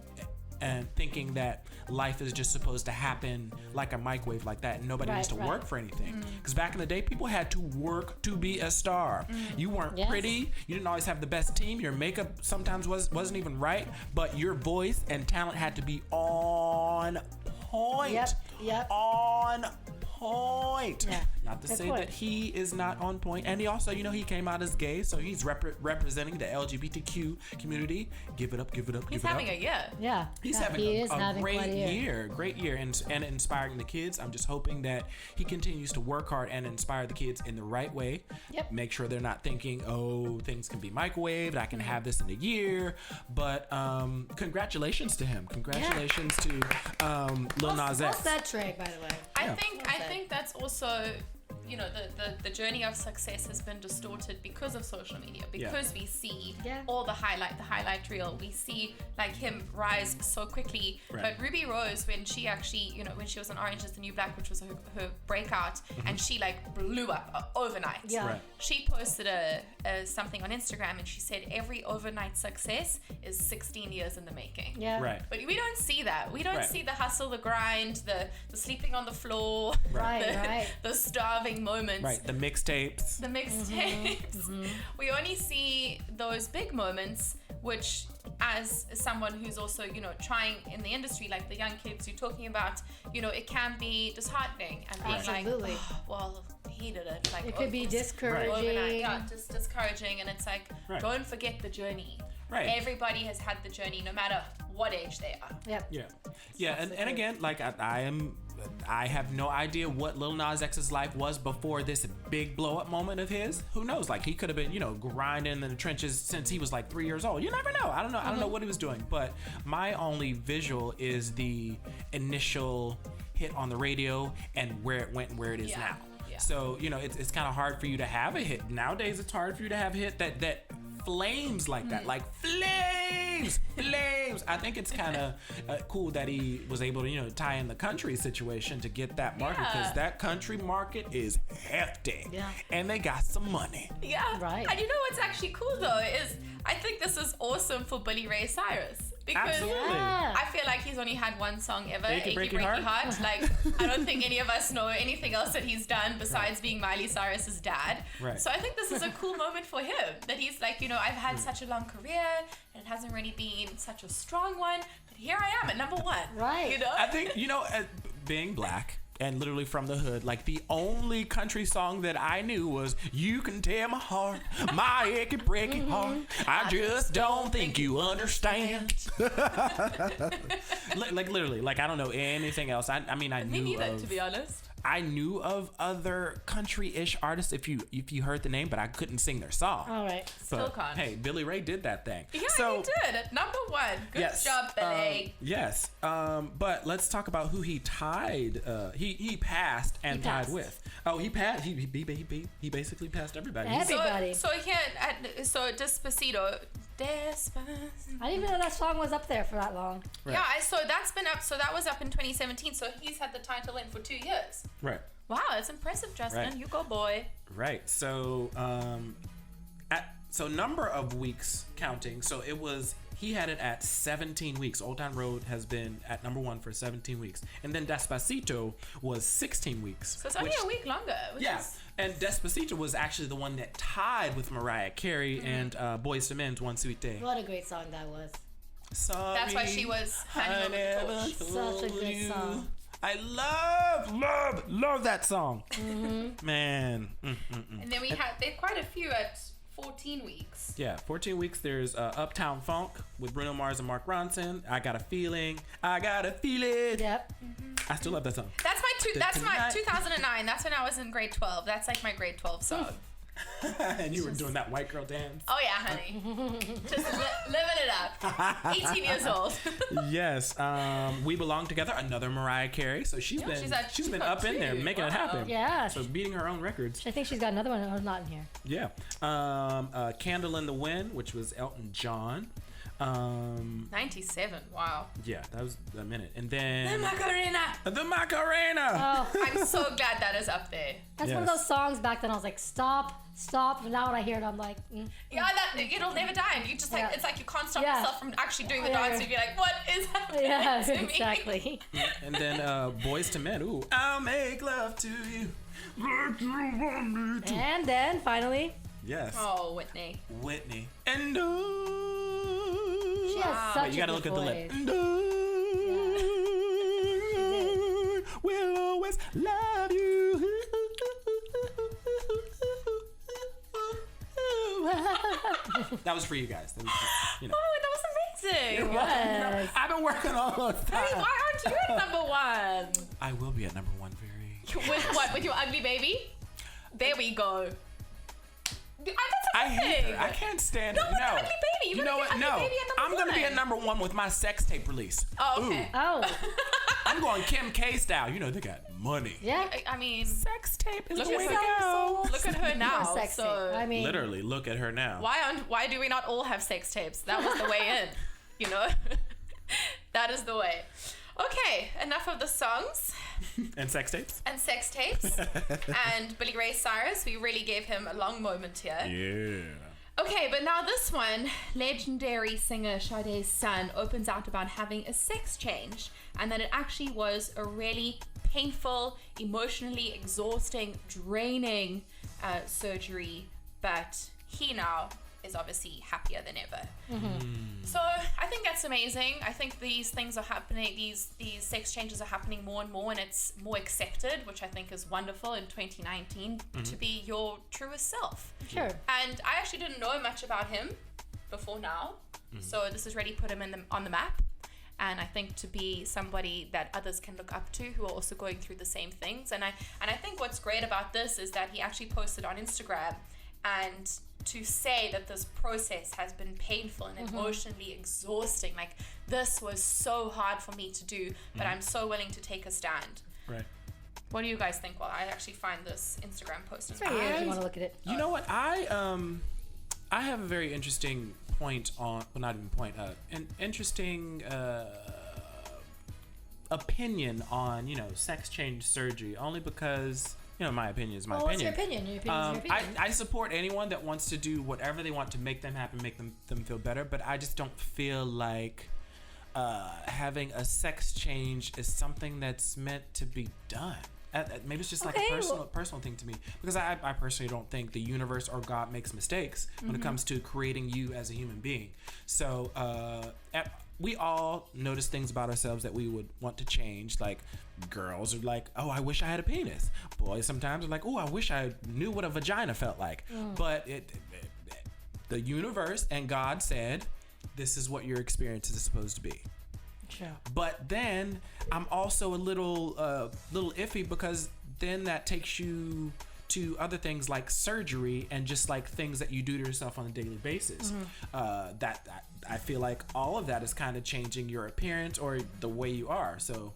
and thinking that life is just supposed to happen like a microwave like that, and nobody needs to work for anything. Because back in the day, people had to work to be a star. You weren't pretty, you didn't always have the best team, your makeup sometimes wasn't even right, but your voice and talent had to be on point. Yep. On point. Yeah. Not to Good say point. that he is not on point, and he also, he came out as gay, so he's representing the LGBTQ community. Give it up, give it up, He's give it up. having a year. Yeah. He's yeah, having he a is having great quite a year. great year, and inspiring the kids. I'm just hoping that he continues to work hard and inspire the kids in the right way. Yep. Make sure they're not thinking, oh, things can be microwaved, I can have this in a year. But congratulations to him. Congratulations to Lil Nas Well X. said, Trey, by the way. I think that's also, the journey of success has been distorted because of social media, because we see all the highlight reel. We see like him rise so quickly. Right. But Ruby Rose, when she actually, when she was on Orange is the New Black, which was her breakout, and she like blew up overnight. Yeah. Right. She posted something on Instagram, and she said every overnight success is 16 years in the making. Yeah. Right. But we don't see that. We don't see the hustle, the grind, the sleeping on the floor, Right. the starving moments. Right. The mixtapes. The mixtapes. We only see those big moments, which, as someone who's also, trying in the industry, like the young kids you're talking about, it can be disheartening and being Absolutely. like, oh, well, he did it. Like, It could be it's discouraging. overnight. Yeah, just discouraging, and it's like, Right. don't forget the journey. Right. Everybody has had the journey, no matter what age they are. Yep. Yeah, and again, like I have no idea what Lil Nas X's life was before this big blow up moment of his. Who knows? Like he could have been, grinding in the trenches since he was like 3 years old. You never know. I don't know. I don't know what he was doing. But my only visual is the initial hit on the radio and where it went and where it is now. Yeah. So it's kind of hard for you to have a hit nowadays. It's hard for you to have a hit that flames like that, like flames. I think it's kind of cool that he was able to tie in the country situation to get that market, because that country market is hefty. Yeah. And they got some money. Yeah. Right. And what's actually cool though is I think this is awesome for Billy Ray Cyrus, because Absolutely. Yeah. I feel like he's only had one song ever, Achy Achy Breaky Breaky Heart. Heart. Like, I don't think any of us know anything else that he's done besides being Miley Cyrus's dad. Right. So I think this is a cool moment for him, that he's like, I've had such a long career and it hasn't really been such a strong one, but here I am at number one. Right. I think, being black and literally from the hood, like the only country song that I knew was "You Can Tear My Heart, My Achy Breaky Heart, I Just Don't Think You Understand." Like literally, like I don't know anything else. I mean, I Me knew neither, of, to be honest. I knew of other country-ish artists if you heard the name, but I couldn't sing their song. All right. Still But, can't. hey, Billy Ray did that thing. Yeah, So, he did. At number one. Good yes, job, Billy. yes. But let's talk about who he tied. He passed and He passed. tied with. Oh, he passed. He basically passed everybody. Everybody. So Despacito. I didn't even know that song was up there for that long. Right. Yeah, so that's been up. So that was up in 2017. So he's had the title in for 2 years. Right. Wow, that's impressive, Justin. Right. You go, boy. Right. So, number of weeks counting. So he had it at 17 weeks. Old Town Road has been at number one for 17 weeks. And then Despacito was 16 weeks. So it's only a week longer. Which Yeah. is, And Despacito was actually the one that tied with Mariah Carey and Boyz II Men's One Sweet Day. What a great song that was. Sorry, that's why she was handing I over the never torch. told Such a good you. song. I love that song. Man. And then they've quite a few at 14 weeks. Yeah, 14 weeks. There's Uptown Funk with Bruno Mars and Mark Ronson. I Got a Feeling. I Gotta Feel It. Yep. I still love that song. That's my Tonight- 2009. That's when I was in grade 12. That's like my grade 12 song. And you were doing that white girl dance. Oh yeah, honey. Just living it up. 18 years old. Yes. We Belong Together. Another Mariah Carey. So she's been she's been got up in there two. making it Wow. happen. Yeah. So beating her own records. I think she's got another one. Oh, not in here. Yeah. Candle in the Wind, which was Elton John. 97. Wow. Yeah, that was a minute. And then The Macarena. The Macarena. Oh, I'm so glad that is up there. that's one of Yes. those songs back then. I was like, stop. And now when I hear it, I'm like, Yeah, that it'll never die. And you just like Yeah. it's like you can't stop Yeah. yourself from actually doing the Yeah. dance. You'd be like, what is happening yeah, to me? exactly. And then Boys to Men. Ooh, I'll make love to you. Like you want me to. And then finally, Yes. Oh, Whitney. Whitney. And she has Wow. such Wait, you a gotta good look at the lip. voice. And we'll always love you. That was for you guys. That was, you know. Oh, that was amazing. Yes. I've been working all the Hey, time. why aren't you at number one? I will be at number one very. With what? With your ugly baby? There we go. That's I hate amazing. her. I can't stand No, her. with No. Ugly Baby. You know what? Ugly No. Baby at number I'm gonna be one. at number one with my sex tape release. Oh, okay. Ooh. Oh, I'm going Kim K style. You know they got money. yeah. I mean, Sex tape is look the at way to her. go. Look at her now. More sexy. So I mean, Literally, look at her now. why do we not all have sex tapes? That was the way in. You know, that is the way. Okay, enough of the songs And sex tapes? and sex tapes and Billy Ray Cyrus. We really gave him a long moment here. Yeah. Okay, but now this one, legendary singer Sade's son opens out about having a sex change and that it actually was a really painful, emotionally exhausting, draining surgery, but he now is obviously happier than ever. So I think that's amazing. I think these things are happening, these sex changes are happening more and more, and it's more accepted, which I think is wonderful in 2019 to be your truest self. sure. And I actually didn't know much about him before now, so this has really put him on the map. And I think to be somebody that others can look up to who are also going through the same things. And I think what's great about this is that he actually posted on Instagram, and to say that this process has been painful and emotionally exhausting, like this was so hard for me to do, but I'm so willing to take a stand. Right. What do you guys think? Well, I actually find this Instagram post. It's right here if you want to look at it. You know what? I have a very interesting point on, well, not even point, an interesting opinion on, sex change surgery, only because, my opinion is my Well, what's opinion. your opinion? Your opinion is your opinion. I support anyone that wants to do whatever they want to make them happy, make them feel better, but I just don't feel like having a sex change is something that's meant to be done. Maybe it's just like Okay, a personal thing to me, because I personally don't think the universe or God makes mistakes when it comes to creating you as a human being. So we all notice things about ourselves that we would want to change. Like girls are like, oh, I wish I had a penis. Boys sometimes are like, oh, I wish I knew what a vagina felt like. But the universe and God said, this is what your experience is supposed to be. Sure. But then I'm also a little iffy, because then that takes you to other things like surgery and just like things that you do to yourself on a daily basis. That I feel like all of that is kind of changing your appearance or the way you are. So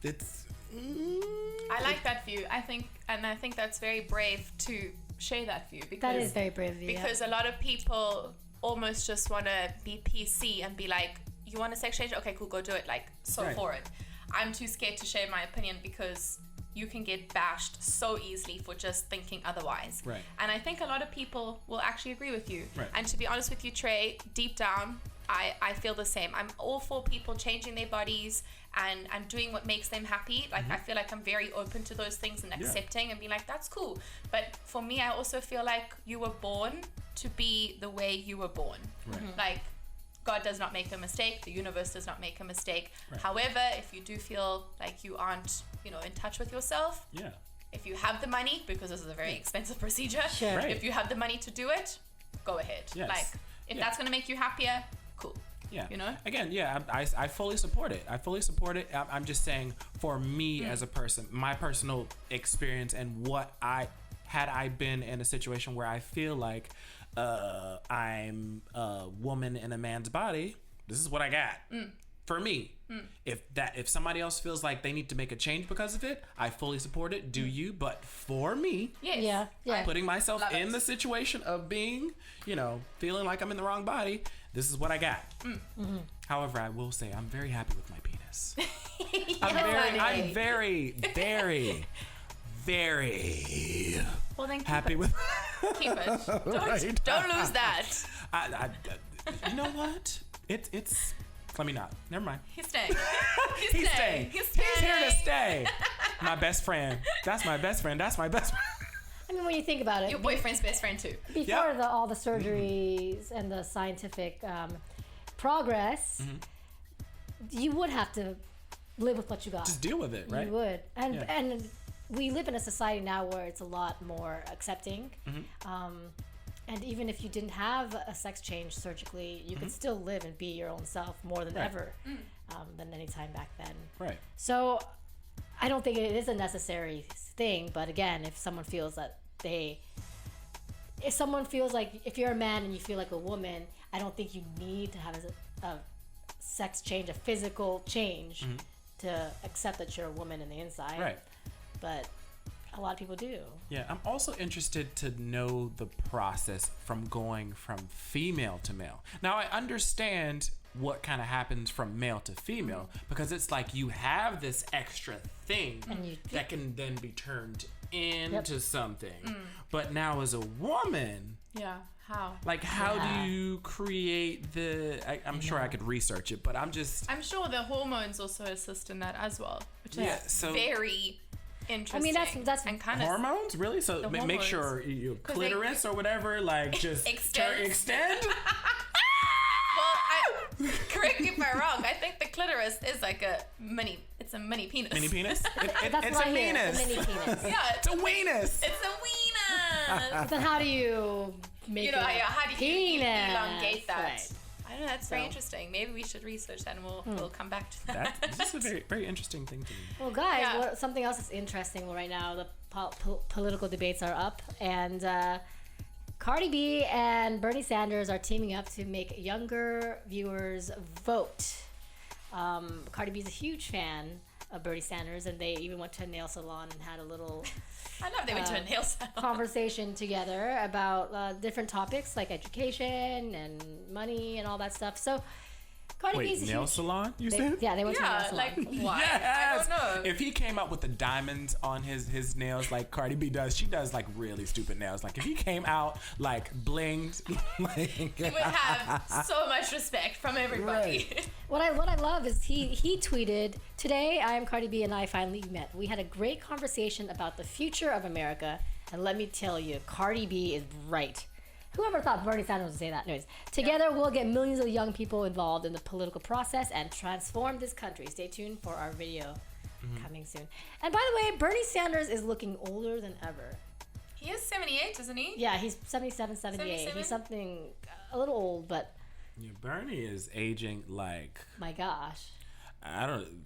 it's. I like that view. I think that's very brave to share that view, because That is very brave of you. yeah. because a lot of people almost just want to be PC and be like, you want a sex change? Okay, cool, go do it. Like, so Right. for it. I'm too scared to share my opinion, because you can get bashed so easily for just thinking otherwise. Right. And I think a lot of people will actually agree with you. Right. And to be honest with you, Trey, deep down, I feel the same. I'm all for people changing their bodies and doing what makes them happy. Like, I feel like I'm very open to those things and accepting and being like, that's cool. But for me, I also feel like you were born to be the way you were born. Right. Like, God does not make a mistake. The universe does not make a mistake. Right. However, if you do feel like you aren't, in touch with yourself, Yeah. if you have the money, because this is a very expensive procedure, Sure. Right. if you have the money to do it, go ahead. Yes. Like, if that's going to make you happier, cool. Yeah. Again, I fully support it. I'm just saying, for me as a person, my personal experience and what I been in a situation where I feel like I'm a woman in a man's body, this is what I got. For me, if somebody else feels like they need to make a change because of it, I fully support it. Do you? But for me, yes. Yeah. putting myself Love in it. the situation of being, feeling like I'm in the wrong body, This is what I got. However, I will say I'm very happy with my penis. I'm very, very Well, then keep happy it. with. Keep it. Right. Don't lose that. You know what? It's. Let me not. Never mind. He's staying. He's staying. He's He's here to stay. My best friend. That's my best friend. That's my best friend. I mean, when you think about it, Your boyfriend's best friend too. before all the surgeries and the scientific progress, you would have to live with what you got. Just deal with it, right? You would, and we live in a society now where it's a lot more accepting. And even if you didn't have a sex change surgically, you could still live and be your own self more than ever than any time back then. Right. So I don't think it is a necessary thing, but again, if someone feels like if you're a man and you feel like a woman, I don't think you need to have a sex change, a physical change to accept that you're a woman in the inside. Right. But a lot of people do. Yeah, I'm also interested to know the process from going from female to male. Now, I understand what kind of happens from male to female because it's like you have this extra thing that can then be turned into something. But now as a woman, Yeah. How? like how do you create I'm sure I could research it, but I'm sure the hormones also assist in that as well, which Yeah, is so- very interesting. I mean, that's and kind of hormones, really? So The make hormones. sure your 'Cause they- clitoris or whatever, like just Extends. extend. Well, correct me if I'm wrong. I think the clitoris is like a mini penis. Mini penis? That's It's what a I hear, penis. a mini penis. Yeah, It's a weenus. it's a weenus. But then how do you make You know, how do you penis? elongate that? Right. I don't know. That's very So- interesting. Maybe we should research that, and we'll come back to that. This is a very, very interesting thing to me. Well, guys, Yeah. something else that's interesting right now, the political debates are up, and Cardi B and Bernie Sanders are teaming up to make younger viewers vote. Cardi B is a huge fan of Bernie Sanders, and they even went to a nail salon and had a little I love they went to a nail salon. conversation together about different topics like education and money and all that stuff. So Cardi Wait, B's a nail huge, salon? You they, said? yeah, they went to a nail Yeah, salon. like why? Yes. I don't know. If he came out with the diamonds on his nails like Cardi B does, she does like really stupid nails. Like if he came out like blinged, like He would have so much respect from everybody. Right. What I love is he tweeted, "Today I am Cardi B and I finally met. We had a great conversation about the future of America, and let me tell you, Cardi B is right." Whoever thought Bernie Sanders would say that? Anyways, together we'll get millions of young people involved in the political process and transform this country. Stay tuned for our video coming soon. And by the way, Bernie Sanders is looking older than ever. He is 78, isn't he? Yeah, he's 77, 78. 77? He's something a little old, but Yeah, Bernie is aging like my gosh. I don't.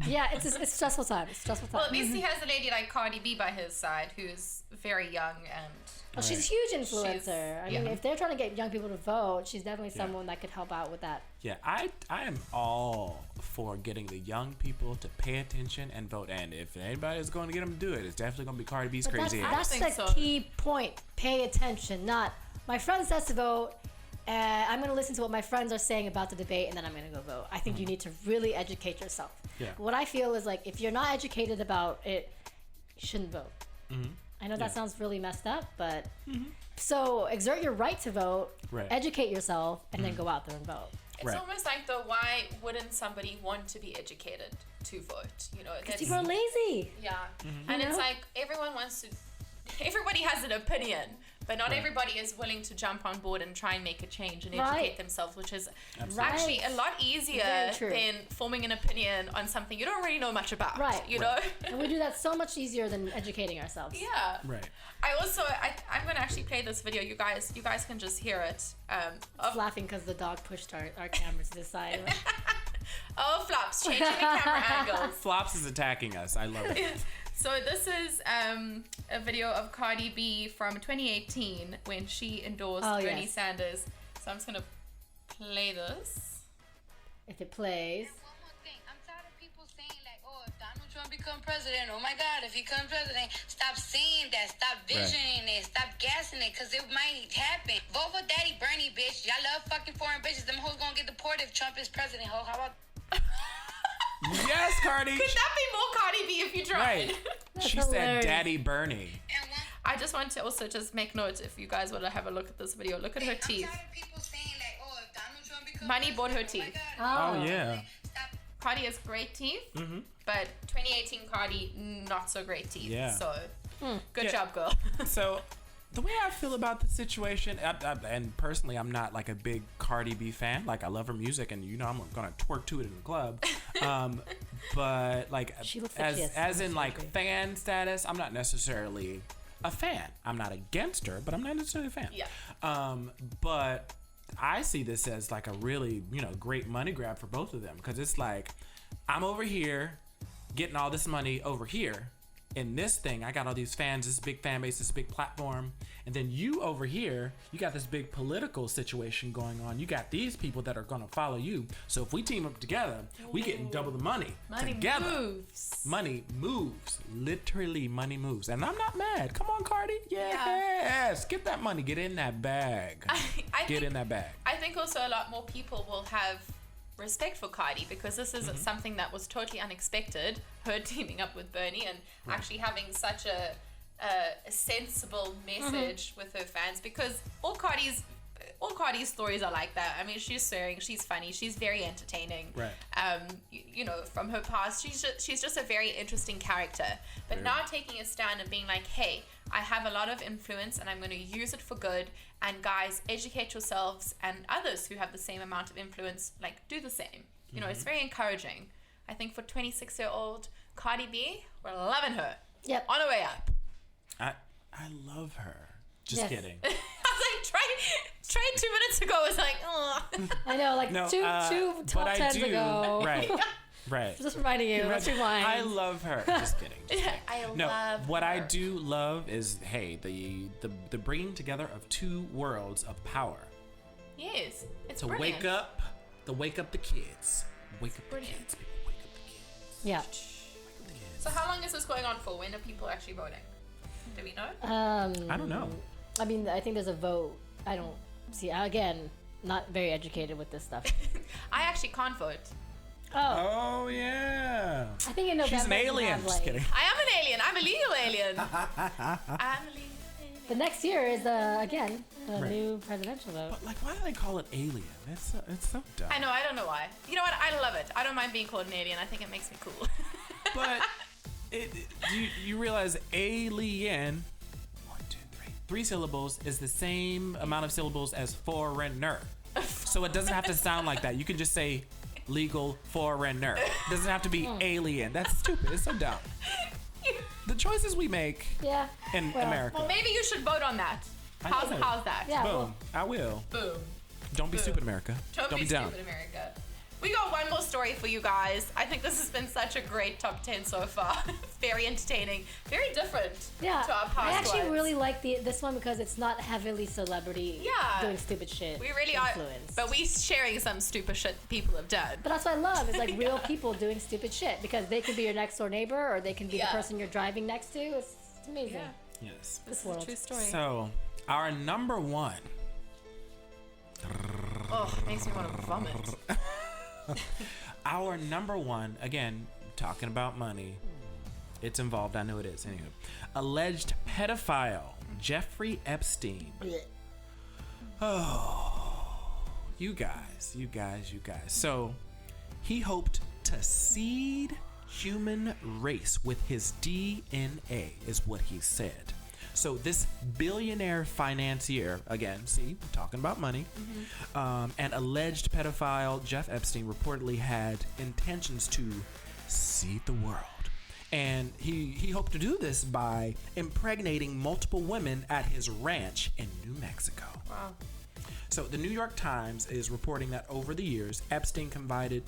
Yeah, it's a stressful time. It's a stressful time. Well, at least he has a lady like Cardi B by his side who's very young and Well, she's a huge influencer. I mean, if they're trying to get young people to vote, she's definitely someone that could help out with that. Yeah, I am all for getting the young people to pay attention and vote. And if anybody's going to get them to do it, it's definitely going to be Cardi B's But crazy. that's think the so. key point. Pay attention. Not my friend says to vote. I'm going to listen to what my friends are saying about the debate, and then I'm going to go vote. I think you need to really educate yourself. Yeah. What I feel is like if you're not educated about it, you shouldn't vote. I know that sounds really messed up, but so exert your right to vote, Right. educate yourself, and then go out there and vote. it's Right. almost like though, why wouldn't somebody want to be educated to vote? You know, that's, People are lazy. yeah. And You it's know? like everybody has an opinion, but not everybody is willing to jump on board and try and make a change and educate Right. themselves, which is Absolutely. actually a lot easier Very true. than forming an opinion on something you don't really know much about. Right. You Right. know? And we do that so much easier than educating ourselves. Yeah. Right. I'm gonna actually play this video. You guys can just hear it. Of Laughing because the dog pushed our cameras to the side. flops, changing the camera angles. Flops is attacking us. I love it. So this is a video of Cardi B from 2018 when she endorsed Oh, Bernie yes. Sanders. So I'm just gonna play this. If it plays. One more thing, I'm tired of people saying like, "Oh, if Donald Trump become president. Oh my God, if he becomes president, stop saying that. Stop visioning it. Stop gassing it, because it might happen. Vote for Daddy Bernie, bitch. Y'all love fucking foreign bitches. Them hoes gonna get deported if Trump is president, ho. How about... Yes, Cardi. Could that be more Cardi B if you tried? Right. She said hilarious. Daddy Bernie. And one... I just want to also just make note, if you guys want to have a look at this video, look at her I'm teeth. tired of people saying like, oh, if Donald Trump becomes Money bought her president, teeth. oh my God. Oh, yeah. Stop. Cardi has great teeth, but 2018 Cardi, not so great teeth. Yeah. So, good Yeah. job, girl. So, the way I feel about the situation, and personally, I'm not like a big Cardi B fan. Like, I love her music, and you know, I'm gonna twerk to it in the club. But like, She looks like she has as so in much like surgery. fan status, I'm not necessarily a fan. I'm not against her, but I'm not necessarily a fan. Yeah. But I see this as like a really, great money grab for both of them, because it's like, I'm over here getting all this money over here in this thing. I got all these fans, this big fan base, this big platform, and then you over here, you got this big political situation going on. You got these people that are gonna follow you. So if we team up together, we getting double the money, together. Moves. Money moves, literally money moves, and I'm not mad. Come on, Cardi, yes, get that money, get in that bag, I in that bag. I think also a lot more people will have respect for Cardi, because this is something that was totally unexpected. Her teaming up with Bernie and actually having such a sensible message with her fans, because all Cardi's stories are like that. I mean, she's swearing, she's funny, she's very entertaining. Right. From her past, she's just a very interesting character. But now taking a stand and being like, hey, I have a lot of influence and I'm going to use it for good. And guys, educate yourselves, and others who have the same amount of influence, like, do the same. You know, it's very encouraging. I think for 26-year-old Cardi B, we're loving her. Yep. On her way up. I love her. Just Yes. kidding. I was like, Trey 2 minutes ago was like, oh. I know, like No, two but top I tens do. ago. Right. Just reminding you. Let's rewind. I love her. Just kidding. I No, love what her. I do love is, hey, the bringing together of two worlds of power. Yes, it's To brilliant. wake up the kids. Wake up the brilliant. kids, people. Wake up the kids. Yeah. Wake up the kids. So how long is this going on for? When are people actually voting? Do we know? I don't know. I mean, I think there's a vote. I don't see. Again, not very educated with this stuff. I actually can't vote. Oh yeah. I think in November. She's an you alien. have, Just like- kidding. I am an alien. I'm a legal alien. I'm a legal alien. The next year is again the Right. new presidential vote. But like, why do they call it alien? It's so dumb. I know. I don't know why. You know what? I love it. I don't mind being called an alien. I think it makes me cool. But you realize alien, 1, 2, 3, 3 syllables is the same amount of syllables as foreigner. So it doesn't have to sound like that. You can just say legal foreigner. It doesn't have to be alien. That's stupid. It's so dumb. The choices we make Yeah. in Well, America. Well, maybe you should vote on that. I How's know. that? Yeah. Boom. I will. Boom. Don't be Boom. stupid, America. Don't be be dumb. stupid, America. We got one more story for you guys. I think this has been such a great top 10 so far. Very entertaining, very different Yeah. to our past I actually ones. really like this one because it's not heavily celebrity Yeah. doing stupid shit. We really influence. are, but we sharing some stupid shit people have done. But that's what I love. It's like real people doing stupid shit because they can be your next door neighbor or they can be Yeah. the person you're driving next to. It's amazing. Yeah. Yes. This is world. a true story. So, our number one. Oh, makes me want to vomit. Our number one, again, talking about money. It's involved, I know it is. Anyway, alleged pedophile Jeffrey Epstein. Oh, you guys. So, he hoped to seed human race with his DNA, is what he said. So this billionaire financier, again, see, we're talking about money, and alleged pedophile Jeff Epstein reportedly had intentions to seed the world. And he hoped to do this by impregnating multiple women at his ranch in New Mexico. Wow. So the New York Times is reporting that over the years, Epstein confided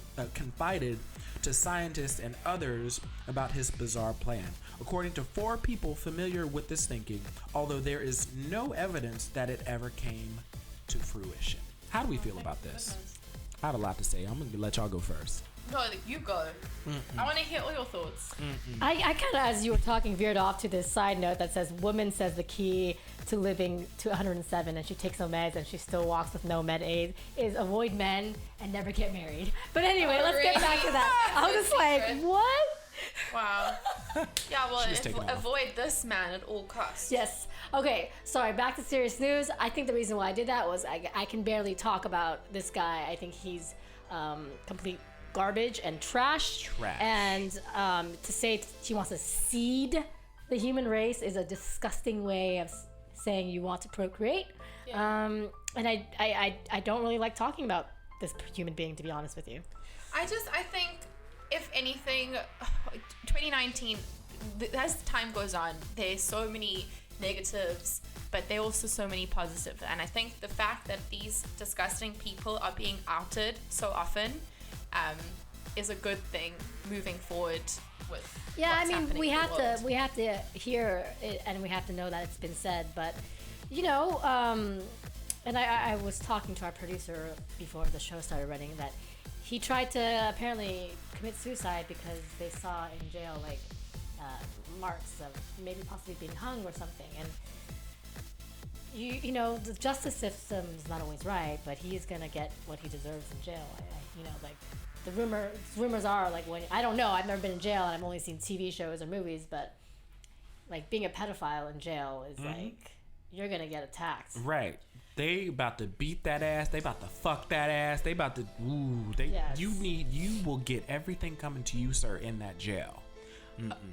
to scientists and others about his bizarre plan. According to 4 people familiar with this thinking, although there is no evidence that it ever came to fruition. How do we feel about this? I have a lot to say. I'm going to let y'all go first. No, you go. I want to hear all your thoughts. I kind of, as you were talking, veered off to this side note that says, woman says the key to living to 107 and she takes no meds and she still walks with no med aid is avoid men and never get married. But anyway, let's get back to that. I was just like, what? Wow. Yeah, well, She's taking off. avoid this man at all costs. Yes. Okay, sorry, back to serious news. I think the reason why I did that was I can barely talk about this guy. I think he's complete garbage and trash. And to say he wants to seed the human race is a disgusting way of saying you want to procreate. Yeah. And I don't really like talking about this human being, to be honest with you. I think, if anything, 2019, as time goes on, there's so many negatives, but there are also so many positives. And I think the fact that these disgusting people are being outed so often is a good thing moving forward with what's happening we in the have world. we have to hear it and we have to know that it's been said, but and I was talking to our producer before the show started running that he tried to apparently commit suicide because they saw in jail like marks of maybe possibly being hung or something. And the justice system's not always right, but he's gonna get what he deserves in jail. Like the rumors are like, when I don't know, I've never been in jail and I've only seen TV shows or movies, but like being a pedophile in jail is like you're gonna get attacked. Right. They about to beat that ass. They about to fuck that ass. They about to. Yes. You will get everything coming to you, sir, in that jail.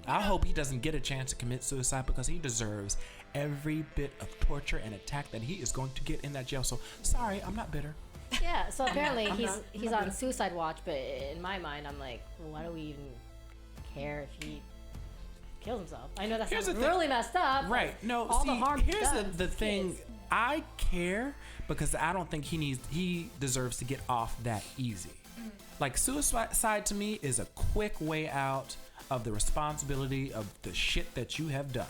I hope he doesn't get a chance to commit suicide because he deserves every bit of torture and attack that he is going to get in that jail. So sorry, I'm not bitter. Yeah, so apparently he's on suicide watch, but in my mind, I'm like, why do we even care if he kills himself? I know that's really messed up. Right. No, all see, the harm here's done the to thing. kids. I care because I don't think he deserves to get off that easy. Like, suicide to me is a quick way out of the responsibility of the shit that you have done.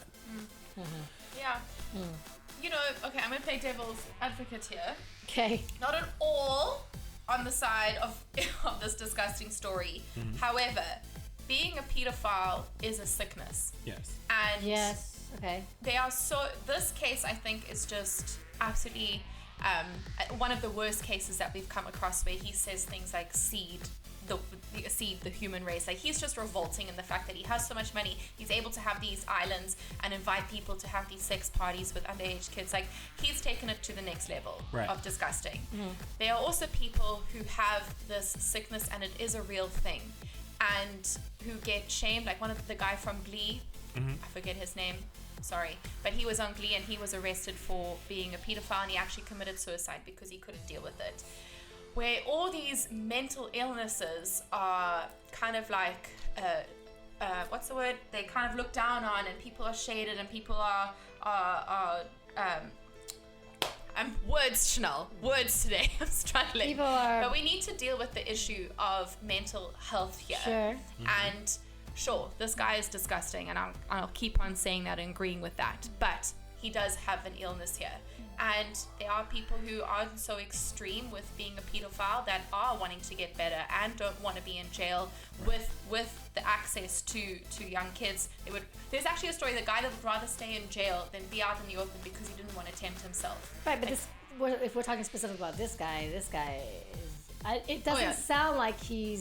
Yeah. Okay, I'm gonna play devil's advocate here. Okay. Not at all on the side of this disgusting story. However, being a pedophile is a sickness. Yes. And Yes. Okay. this case, I think, is just absolutely one of the worst cases that we've come across, where he says things like seed the human race. Like, he's just revolting in the fact that he has so much money, he's able to have these islands and invite people to have these sex parties with underage kids. Like, he's taken it to the next level of disgusting. There are also people who have this sickness and it is a real thing, and who get shamed. Like the guy from Glee, I forget his name, sorry, but he was on Glee and he was arrested for being a pedophile, and he actually committed suicide because he couldn't deal with it. Where all these mental illnesses are kind of like, what's the word? They kind of look down on, and people are shaded, and people are words today. I'm struggling. People are. But we need to deal with the issue of mental health here. Sure. And sure, this guy is disgusting, and I'll keep on saying that and agreeing with that. But he does have an illness here. And there are people who aren't so extreme with being a pedophile that are wanting to get better and don't want to be in jail with the access to young kids. There's actually a story, the guy that would rather stay in jail than be out in the open because he didn't want to tempt himself. Right, but if we're talking specifically about this guy is. It doesn't sound like he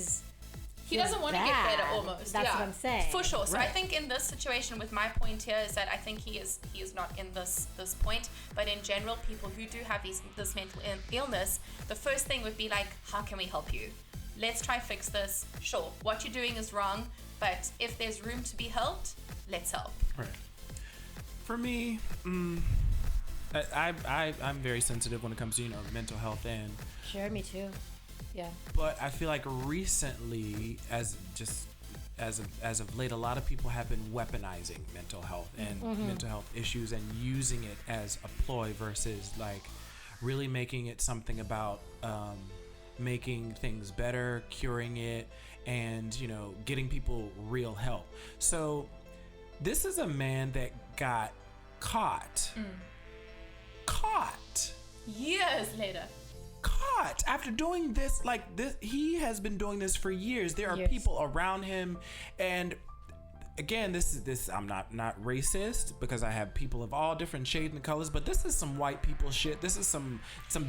doesn't want to get better, almost. That's what I'm saying. For sure. So I think in this situation, with my point here is that I think he is not in this point. But in general, people who do have this mental illness, the first thing would be like, how can we help you? Let's try fix this. Sure, what you're doing is wrong, but if there's room to be helped, let's help. Right. For me, I'm very sensitive when it comes to mental health, and Sure, me too. Yeah. but I feel like recently, as of late, a lot of people have been weaponizing mental health and mental health issues and using it as a ploy versus like really making it something about making things better, curing it, and getting people real help. So this is a man that got caught Years later. caught after doing this. Like this, he has been doing this for years. There are people around him, and again, this is I'm not racist because I have people of all different shades and colors, but this is some white people shit. This is some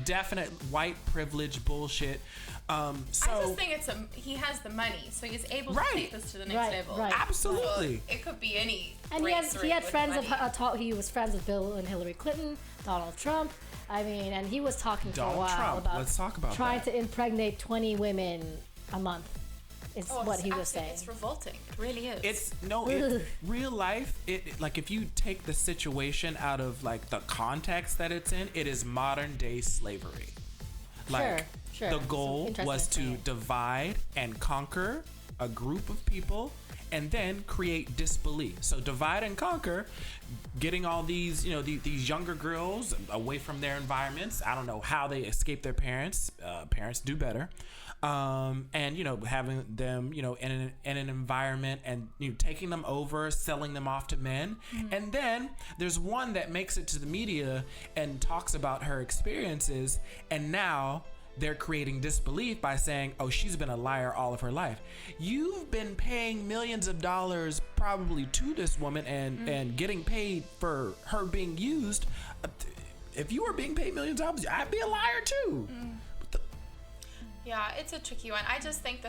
definite white privilege bullshit. I just think he has the money, so he's able to take this to the next level. Right. Absolutely. So it could be any. And he had friends he was friends with Bill and Hillary Clinton, Donald Trump. I mean, and he was talking for a while about Let's talk about trying to impregnate 20 women a month. Is what he was saying. It's revolting. It really is. It's real life. It like if you take the situation out of like the context that it's in, it is modern day slavery. Like Sure. the goal was to divide and conquer a group of people and then create disbelief. So divide and conquer, getting all these, these younger girls away from their environments. I don't know how they escape their parents. Parents do better. And having them in an environment and taking them over, selling them off to men. And then there's one that makes it to the media and talks about her experiences, and now they're creating disbelief by saying, oh, she's been a liar all of her life. You've been paying millions of dollars probably to this woman and getting paid for her being used. If you were being paid millions of dollars, I'd be a liar too. Yeah, it's a tricky one. I just think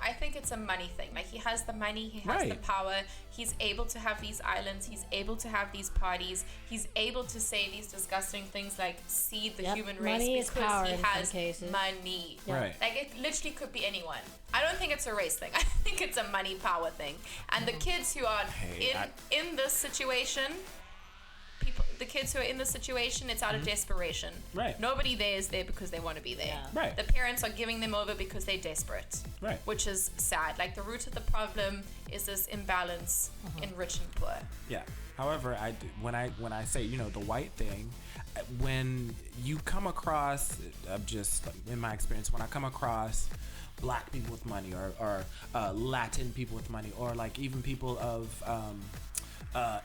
I think it's a money thing. Like, he has the money, he has the power, he's able to have these islands, he's able to have these parties, he's able to say these disgusting things like seed the human race money is power he in has some cases. money. Right. Like, it literally could be anyone. I don't think it's a race thing. I think it's a money power thing. And the kids who are in this situation, the kids who are in this situation, it's out of desperation. Right. Nobody there is there because they want to be there. Yeah. Right. The parents are giving them over because they're desperate. Right. Which is sad. Like, the root of the problem is this imbalance in rich and poor. Yeah. However, when I say the white thing, when you come across, just in my experience, when I come across black people with money or Latin people with money, or like even people of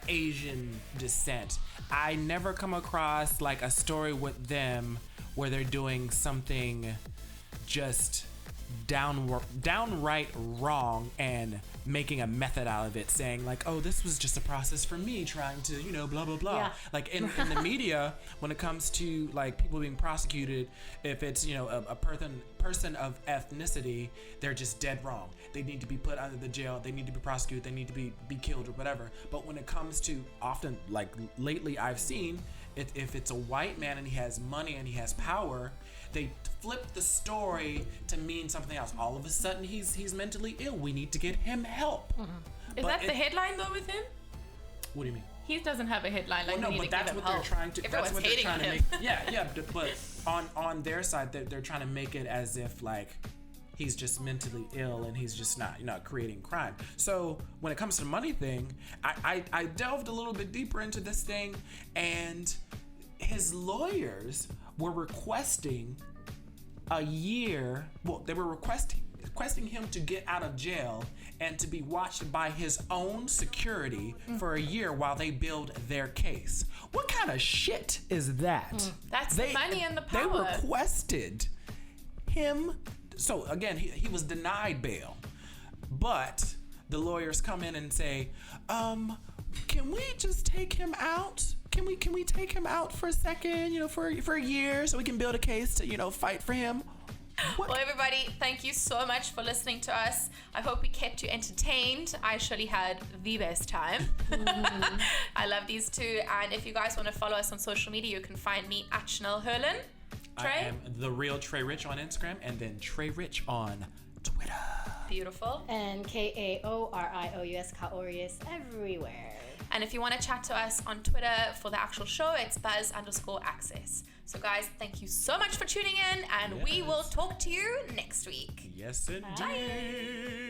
Asian descent, I never come across like a story with them where they're doing something just downright wrong and making a method out of it, saying like, oh, this was just a process for me trying to blah blah blah. Like in the media, when it comes to like people being prosecuted, if it's a person of ethnicity, they're just dead wrong. They need to be put under the jail, they need to be prosecuted, they need to be killed or whatever. But when it comes to, often, like lately I've seen, if it's a white man and he has money and he has power, they flip the story to mean something else. All of a sudden he's mentally ill, we need to get him help. Is that the headline though with him? What do you mean? He doesn't have a headline like, Well, no, but that's what they're trying to. Everyone's That's what they're hating trying to him. make. Yeah. But on their side, they're trying to make it as if like he's just mentally ill and he's just not creating crime. So when it comes to the money thing, I delved a little bit deeper into this thing, and his lawyers were requesting a year. Well, they were requesting him to get out of jail and to be watched by his own security for a year while they build their case. What kind of shit is that? That's the money and the power. They requested him. So again, he was denied bail, but the lawyers come in and say, can we just take him out? Can we take him out for a second, for a year, so we can build a case to, fight for him? What? Well, everybody, thank you so much for listening to us. I hope we kept you entertained. I surely had the best time. I love these two. And if you guys want to follow us on social media, you can find me at Chanel Herlin. Trey? I am the real Trey Rich on Instagram, and then Trey Rich on Twitter. Beautiful. And KAORIOUS, Kaorius, everywhere. And if you want to chat to us on Twitter for the actual show, it's buzz_access. So guys, thank you so much for tuning in, and we will talk to you next week. Yes, indeed. Bye.